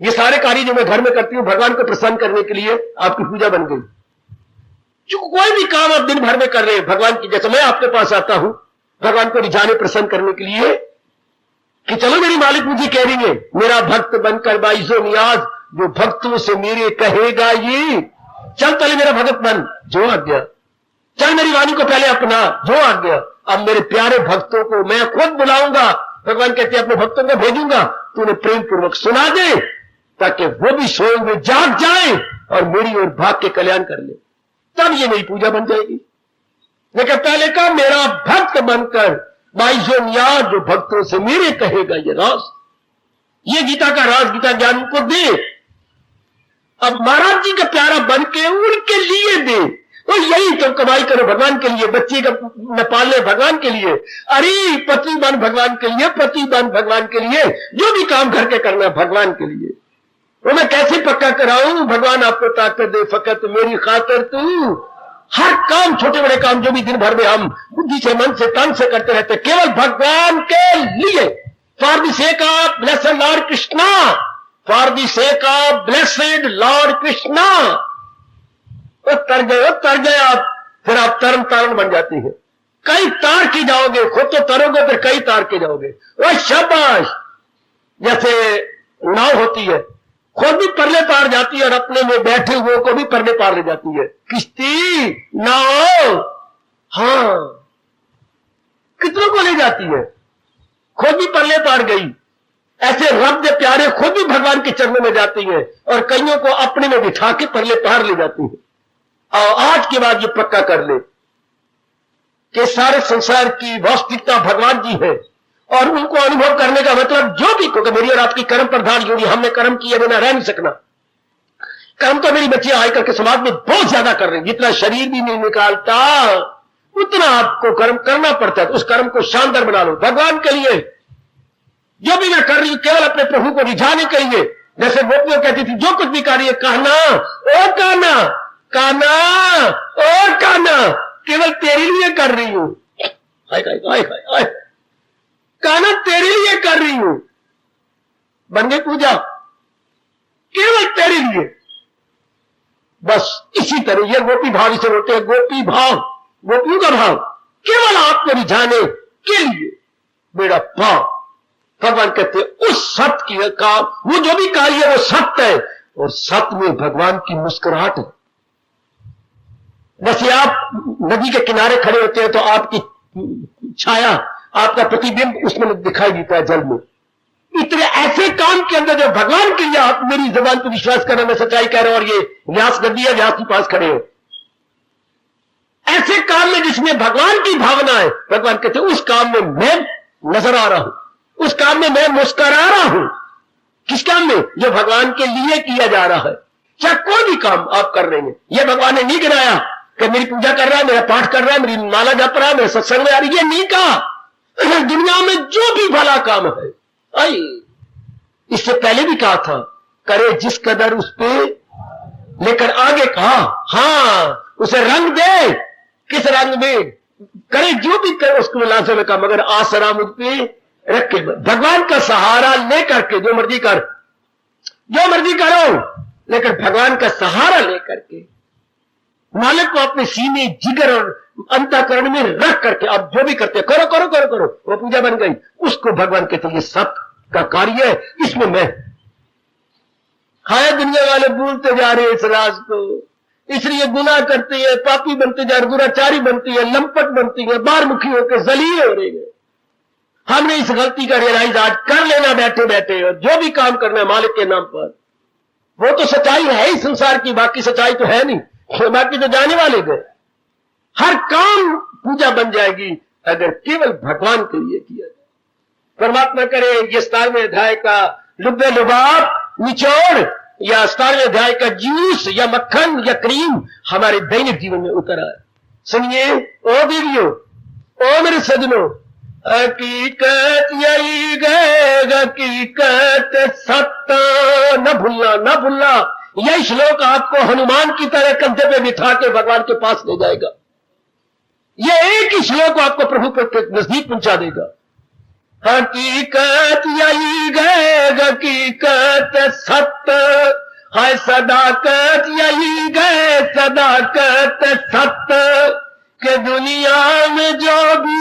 [SPEAKER 1] ये सारे कार्य जो मैं घर में करती हूं भगवान को प्रसन्न करने के लिए, आपकी पूजा बन गई। जो कोई भी काम आप दिन भर में कर रहे हैं भगवान की, जैसे मैं आपके पास आता हूं भगवान को रिझाने प्रसन्न करने के लिए कि चलो मेरी मालिक मुझे कह रही है मेरा भक्त बनकर बाइजो नियाज, जो भक्तों से मेरे कहेगा ये, चल पहले मेरा भगत बन, जो आज्ञा, चल मेरी वाणी को पहले अपना, जो आज्ञा। अब मेरे प्यारे भक्तों को मैं खुद बुलाऊंगा। भगवान कहते हैं अपने भक्तों को भेजूंगा, तू उन्हें प्रेम पूर्वक सुना दे ताकि वो भी सोए में जाग जाए और मेरी ओर भाग के कल्याण कर ले, तब ये मेरी पूजा बन जाएगी। लेकिन पहले का मेरा भक्त बनकर बाइजो नियाज, जो भक्तों से मेरे कहेगा ये राज, ये गीता का राज, गीता ज्ञान को दे। अब महाराज जी का प्यारा बन के उनके लिए दे, और यही तो कमाई करो भगवान के लिए, बच्चे का न पाले भगवान के लिए, अरे पति बन भगवान के लिए, पति बन भगवान के लिए, जो भी काम घर के करना भगवान के लिए। वो मैं कैसे पक्का कराऊं? भगवान आपको ताकत दे फकत मेरी खातर तू। हर काम, छोटे बड़े काम जो भी दिन भर में हम बुद्धि से, मन से, तन से करते रहते, केवल भगवान के लिए, for the sake of blessed Lord Krishna, for the sake of blessed Lord Krishna. तर गए आप, फिर आप तरन तारण बन जाती है। कई तार के जाओगे, खुद तो तरोगे फिर कई तार के जाओगे। वह शाबाश, जैसे नाव होती है, खुद भी परले पार जाती है और अपने में बैठे हुए को भी परले पार ले जाती है। किश्ती, नाव, हाँ, कितनों को ले जाती है, खुद भी परले पार गई। ऐसे रब के प्यारे खुद भी भगवान के चरणों में जाती है और कईयों को अपने में बिठा के परले पार ले जाती है। और आज के बाद ये पक्का कर ले कि सारे संसार की वास्तविकता भगवान जी है, और उनको अनुभव करने का मतलब जो भी, क्योंकि मेरी और आपकी कर्म प्रधान जोड़ी, हमने कर्म किए बिना रह नहीं सकना। कर्म तो मेरी बच्चियां आकर के समाज में बहुत ज्यादा कर रही, जितना शरीर भी नहीं निकालता उतना आपको कर्म करना पड़ता है। तो उस कर्म को शानदार बना लो भगवान के लिए। जो भी मैं कर रही हूं केवल अपने प्रभु को रिझाने के लिए। जैसे गोपियां कहती थी जो कुछ भी कार्य कहना, ओ कहना, काना और काना, केवल तेरे लिए कर रही हूं। हाय हाय हाय हाय हाय, कहना तेरे लिए कर रही हूं। बन गई पूजा केवल तेरे लिए। बस इसी तरह ये गोपी भाव इसे होते हैं, गोपी भाव, गोपियों का भाव केवल आपको रिझाने के लिए मेरा भाव। भगवान कहते हैं उस सत्य की काम, वो जो भी कार्य है वो सत्य है, और सत्य में भगवान की मुस्कुराहट है। जैसे आप नदी के किनारे खड़े होते हैं तो आपकी छाया, आपका प्रतिबिंब उसमें दिखाई देता है जल में। इतने ऐसे काम के अंदर जो भगवान के लिए आप मेरी जबान पर विश्वास करना, मैं सच्चाई कह रहा हूं, और ये व्यास गद्दी है, व्यास के पास खड़े हो, ऐसे काम में जिसमें भगवान की भावना है, भगवान कहते हैं उस काम में मैं नजर आ रहा हूं, उस काम में मैं मुस्कुरा रहा हूं। किस काम में? जो भगवान के लिए किया जा रहा है। चाहे कोई भी काम आप कर रहे हैं, यह भगवान ने नहीं गिनाया कि मेरी पूजा कर रहा है, मेरा पाठ कर रहा है, मेरी माला जप रहा है, मेरे सत्संग में आ रही है, नहीं कहा। दुनिया में जो भी भला काम है, आई इससे पहले भी कहा था, करे जिस कदर उस पे, लेकर आगे कहा हां उसे रंग दे। किस रंग में? करे जो भी करे उसको लाजम का, मगर आसरा मुझ पे रख के, भगवान का सहारा लेकर के जो मर्जी कर, जो मर्जी करो, लेकिन भगवान का सहारा लेकर के मालिक को अपने सीने, जिगर और अंतःकरण में रख करके आप जो भी करते करो करो करो करो, वो पूजा बन गई। उसको भगवान कहते ये सत्य का कार्य है, इसमें मैं। हाय दुनिया वाले भूलते जा रहे इस राज को, इसलिए गुनाह करते हैं, पापी बनते जा रहे, दुराचारी बनती है, लंपट बनती है, बारमुखी होकर जलील हो रही है। हमने इस गलती का रियलाइज आज कर लेना बैठे बैठे, और जो भी काम करना है मालिक के नाम पर, वो तो सच्चाई है ही संसार की, बाकी सच्चाई तो है नहीं, बाकी तो जाने वाले गए। हर काम पूजा बन जाएगी अगर केवल भगवान के लिए किया जाए। परमात्मा करे ये 17वें अध्याय का लुब्बे लुबाब निचोड़, या 17वें अध्याय का जूस या मक्खन या क्रीम हमारे दैनिक जीवन में उतर आए। सुनिए ओ दीदियों, ओ मेरे सजनों, हकीकत यही गए, हकीकत सत्य न भूलना न भूलना। यह श्लोक आपको हनुमान की तरह कंधे पे बिठा के भगवान के पास ले जाएगा। यह एक ही श्लोक आपको प्रभु के नजदीक पहुंचा देगा। हकीकत यही गए, हकीकत सत्य है, सदाकत यही गए, सदाकत सत्य के दुनिया में जो भी।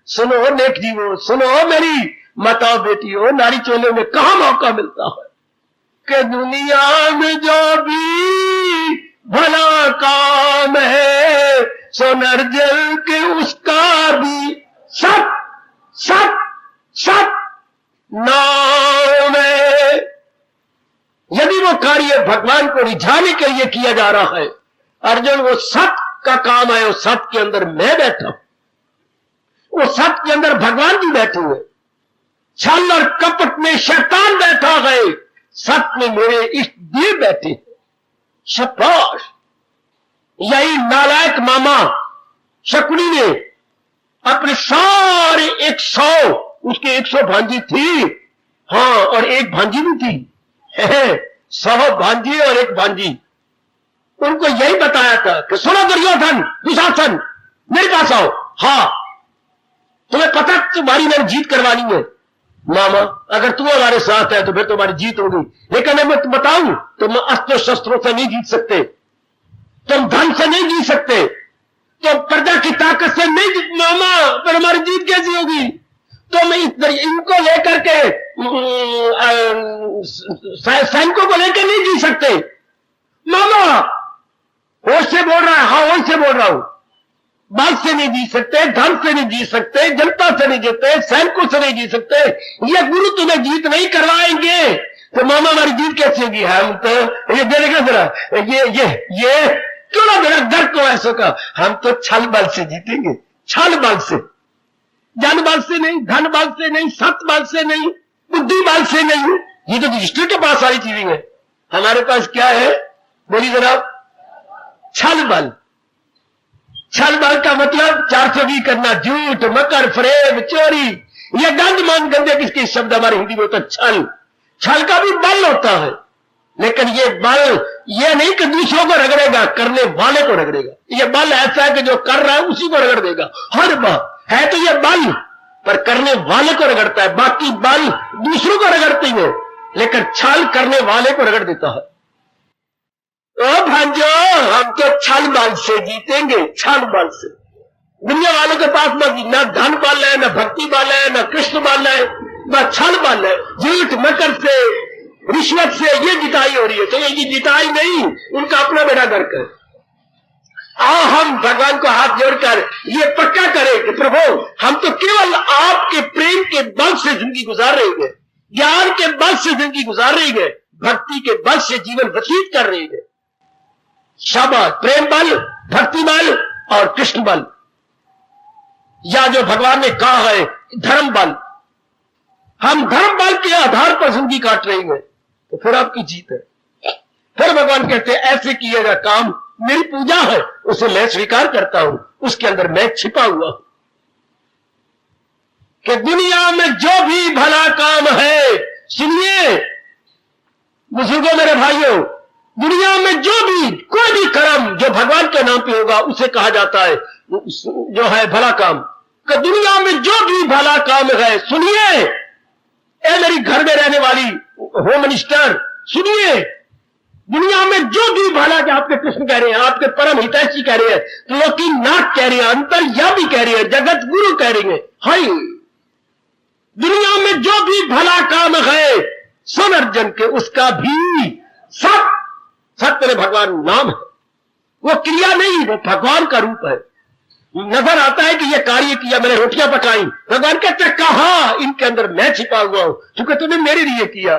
[SPEAKER 1] सुनो नेक जीवो, सुनो मेरी माताओं बेटियों, नारी चोले में कहां मौका मिलता है कि दुनिया में जो भी भला काम है, सो नरजल के उसका भी सत सत सत नाम है। यदि वो कार्य भगवान को रिझाने के लिए किया जा रहा है, अर्जुन वो सत का काम है, उस सत के अंदर मैं बैठा हूं, वो सत के अंदर भगवान भी बैठे हुए, छल और कपट में शैतान बैठा है, सत में मेरे इष्ट देव बैठे। शाबाश। यही नालायक मामा शकुनी ने अपने सारे 100, उसके 100 भांजी थी, हां, और एक भांजी भी थी, 100 भांजी और एक भांजी। उनको यही बताया था कि सुनो दुर्योधन दुशासन, मेरे पास आओ, हां तुम्हें पता तुम्हारी मैंने जीत करवानी है मामा, अगर तुम हमारे साथ है तो फिर तुम्हारी जीत होगी, लेकिन मैं बताऊं तुम अस्त्र शस्त्रों से नहीं जीत सकते, तुम धन से नहीं जीत सकते, तो प्रजा की ताकत से नहीं जीत मामा, फिर हमारी जीत कैसी होगी? तो मैं इनको लेकर के सैनिकों को लेकर नहीं जीत सकते मामा। होश से बोल रहा है, हाँ होश से बोल रहा हूं। बल से नहीं जीत सकते, धन से नहीं जीत सकते, जनता से नहीं जीतते, सैनिकों से नहीं जीत सकते, ये गुरु तुम्हें जीत नहीं करवाएंगे, तो मामा हमारी जीत कैसे होगी? हम तो ये देखेगा जरा, ये क्यों ना मेरा डर को ऐसा का, हम तो छल बल से जीतेंगे, छल बल से, जन बल से नहीं, धन बल से नहीं, सत बल से नहीं, बुद्धि बल से नहीं। ये तो युधिष्ठिर के पास सारी चीजें हैं, हमारे पास क्या है? बोलिए जनाब, छल बल। छल बल का मतलब 420 करना, झूठ, मकर, फरेब, चोरी, ये गंद मान गंदे किसके शब्द हमारे हिंदी में होता है? छल। छल का भी बल होता है, लेकिन ये बल ये नहीं कि दूसरों को रगड़ेगा, करने वाले को रगड़ेगा। ये बल ऐसा है कि जो कर रहा है उसी को रगड़ देगा। हर बात है तो ये बल, पर करने वाले को रगड़ता है। बाकी बल दूसरों को रगड़ते ही है, लेकिन छल करने वाले को रगड़ देता है। ओ भांजो, हम तो छल बल से जीतेंगे, छल बल से। दुनिया वालों के पास ना धन बल है, ना भक्ति बल है, ना कृष्ण बल है, बस छल बल है। झूठ मकर से, रिश्वत से ये जिताई हो रही है। तो ये जिताई नहीं, उनका अपना बेड़ा गर्क है। आओ हम भगवान को हाथ जोड़कर ये पक्का करें कि प्रभु हम तो केवल आपके प्रेम के बल से जिंदगी गुजार रहे हैं, ज्ञान के बल से जिंदगी गुजार रही है, भक्ति के बल से जीवन व्यतीत कर रही है। शाबाश, प्रेम बल, भक्ति बल और कृष्ण बल, या जो भगवान ने कहा है धर्म बल। हम धर्म बल के आधार पर जिंदगी काट रहे हैं, तो फिर आपकी जीत है। फिर भगवान कहते हैं ऐसे किएगा काम, मेरी पूजा है, उसे मैं स्वीकार करता हूं, उसके अंदर मैं छिपा हुआ हूं। कि दुनिया में जो भी भला काम है, सुनिए बुजुर्गों मेरे भाइयों, दुनिया में जो भी कोई भी कर्म जो भगवान के नाम पे होगा उसे कहा जाता है जो है भला काम। कि दुनिया में जो भी भला काम है, सुनिए ए मेरी घर में रहने वाली होम मिनिस्टर, सुनिए, दुनिया में जो भी भला कि आपके कृष्ण कह रहे हैं, आपके परम हितैषी कह रहे हैं, लोकीनाथ कह रहे हैं, अंतर्यामी कह रहे हैं, जगत गुरु कह रहे हैं, हाय दुनिया में जो भी भला काम है सुन अर्जन के, उसका भी सत्य में भगवान नाम है। वो क्रिया नहीं, वो भगवान का रूप है। नजर आता है कि ये कार्य किया, मैंने रोटियां पकाई, भगवान कहते कहा इनके अंदर मैं छिपा हुआ हूं, क्योंकि तूने मेरे लिए किया,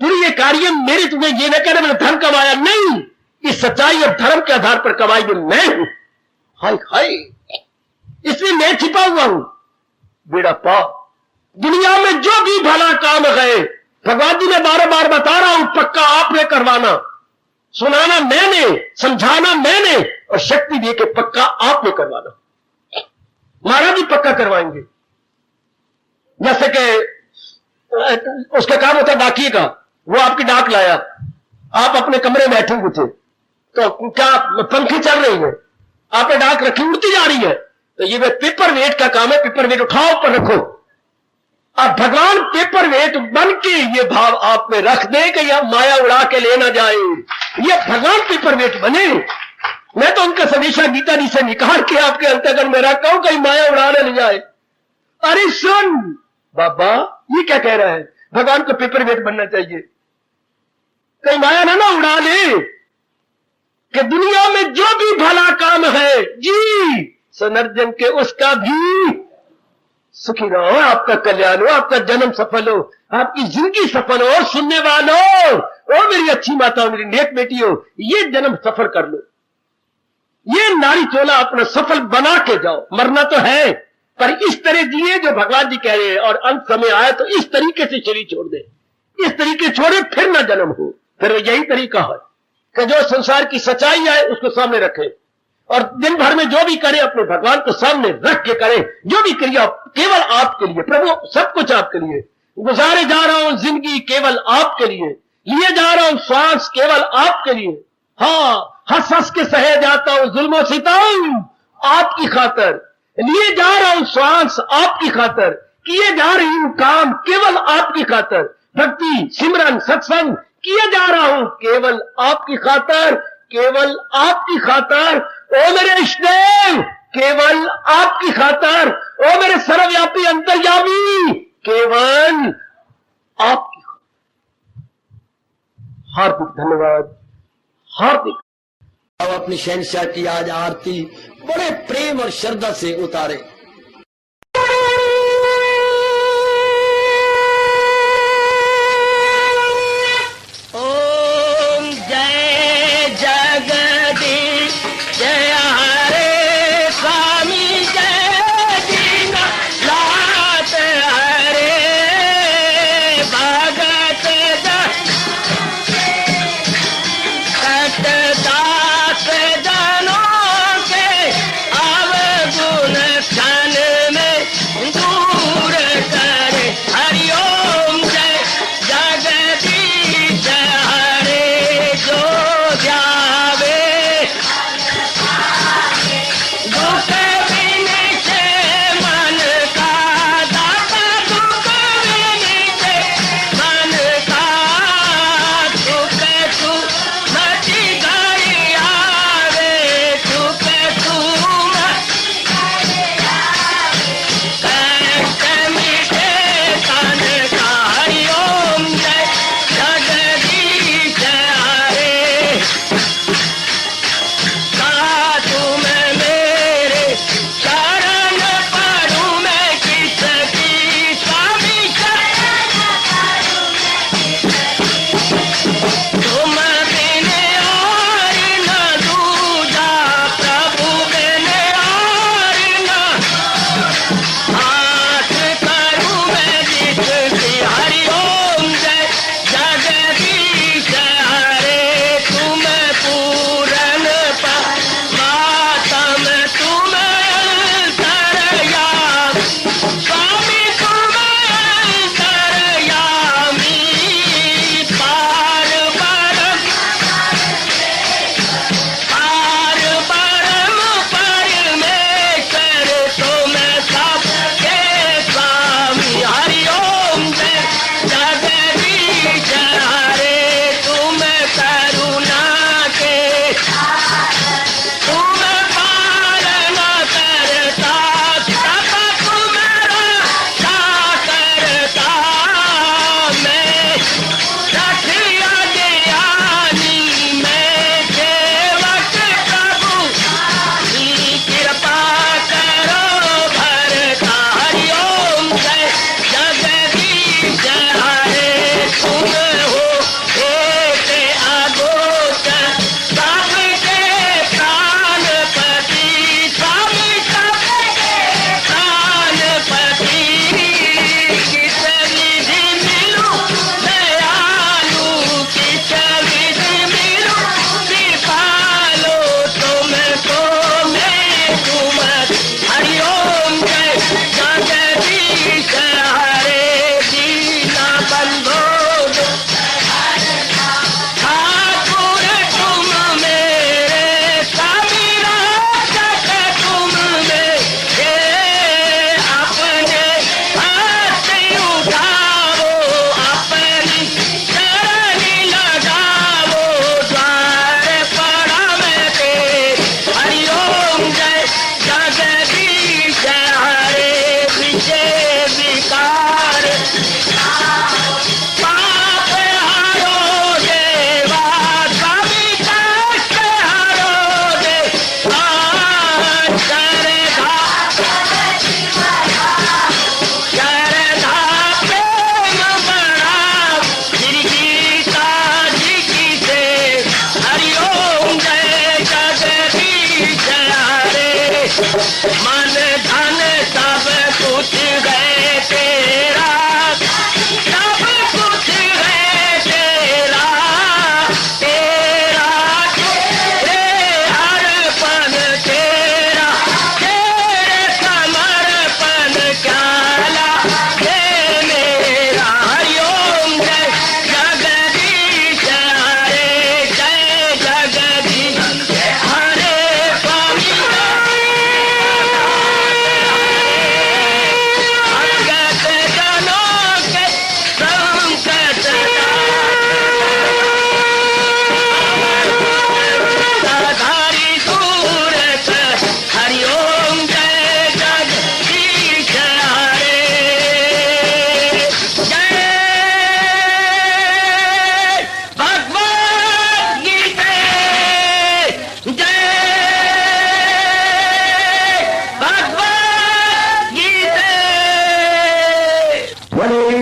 [SPEAKER 1] तूने ये कार्य मेरे, तुम्हें ये न कहना मैंने धन कमाया, नहीं, इस सच्चाई और धर्म के आधार पर कमाई ये मैं हूं। हाय हाय, इसलिए मैं छिपा हुआ हूं। बेड़ा पार, दुनिया में जो भी भला काम है, भगवान जी ने बार बार बता रहा हूं, पक्का आपने करवाना, सुनाना मैंने, समझाना मैंने, और शक्ति दे के पक्का आपने करवाना। महाराज जी पक्का करवाएंगे। जैसे कि उसका काम होता है डाकिए का, वो आपकी डाक लाया, आप अपने कमरे में बैठे हुए थे, तो क्या पंखे चल रही है, आपने डाक रखी उड़ती जा रही है, तो ये पेपर वेट का काम है, पेपर वेट उठाओ ऊपर रखो। अब भगवान पेपर वेट बन के ये भाव आप में रख दे कि यह माया उड़ा के ले ना जाए, ये भगवान पेपर वेट बने। मैं तो उनका संदेशा गीता जी से निकाल के आपके अंतर्गत में रखता हूं, कहीं माया उड़ाने नहीं जाए। अरे सुन बाबा, ये क्या कह रहा है, भगवान को पेपर वेट बनना चाहिए, कहीं माया ना उड़ा ले। कि दुनिया में जो भी भला काम है जी सनर्जन के, उसका भी सुखी रहो, आपका कल्याण हो, आपका जन्म सफल हो, आपकी जिंदगी सफल हो। सुनने वालों, ओ मेरी अच्छी माता, मेरी नेक बेटी हो, ये जन्म सफल कर लो, ये नारी चोला अपना सफल बना के जाओ। मरना तो है, पर इस तरह जिए जो भगवान जी कह रहे हैं, और अंत समय आए तो इस तरीके से शरीर छोड़ दे, इस तरीके छोड़े फिर ना जन्म हो। फिर यही तरीका है कि जो संसार की सच्चाई है उसको सामने रखे, और दिन भर में जो भी करे अपने भगवान को सामने रख के करे, जो भी क्रिया केवल आपके लिए, प्रभु सब कुछ आपके लिए, गुजारे जा रहा हूं जिंदगी केवल आपके लिए, लिए जा रहा हूं श्वास केवल आपके लिए, हाँ हंस हंस के सहे जाता हूं जुल्म सितम आपकी खातर, लिए जा रहा हूं श्वास आपकी खातर, किए जा रही हूं काम केवल आपकी खातर, भक्ति सिमरन सत्संग किए जा रहा हूं केवल आपकी खातर, केवल आपकी खातर। ओ मेरे इष्टदेव, केवल आपकी खातर। ओ मेरे सर्वव्यापी अंतर्यामी, केवल आपकी खातर। हार्दिक धन्यवाद, हार्दिक। अब अपनी शहंशाह की आज आरती बड़े प्रेम और श्रद्धा से उतारे।
[SPEAKER 2] दास जनों के अवगुण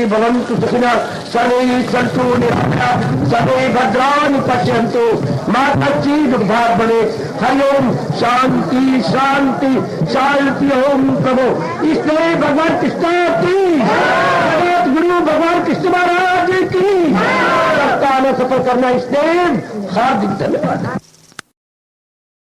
[SPEAKER 1] भवन्तु सुखिनः सर्वे सन्तु निरामयाः सर्वे भद्राणि पश्यन्तु मा कश्चित् दुर्भाग् भवेत्। हरि ओम शांति शांति शांति। ओम प्रभु इसलिए भगवान कृष्ण की जगत गुरु भगवान कृष्ण महाराज की सप्ताह सफल करना इसलिए हार्दिक धन्यवाद।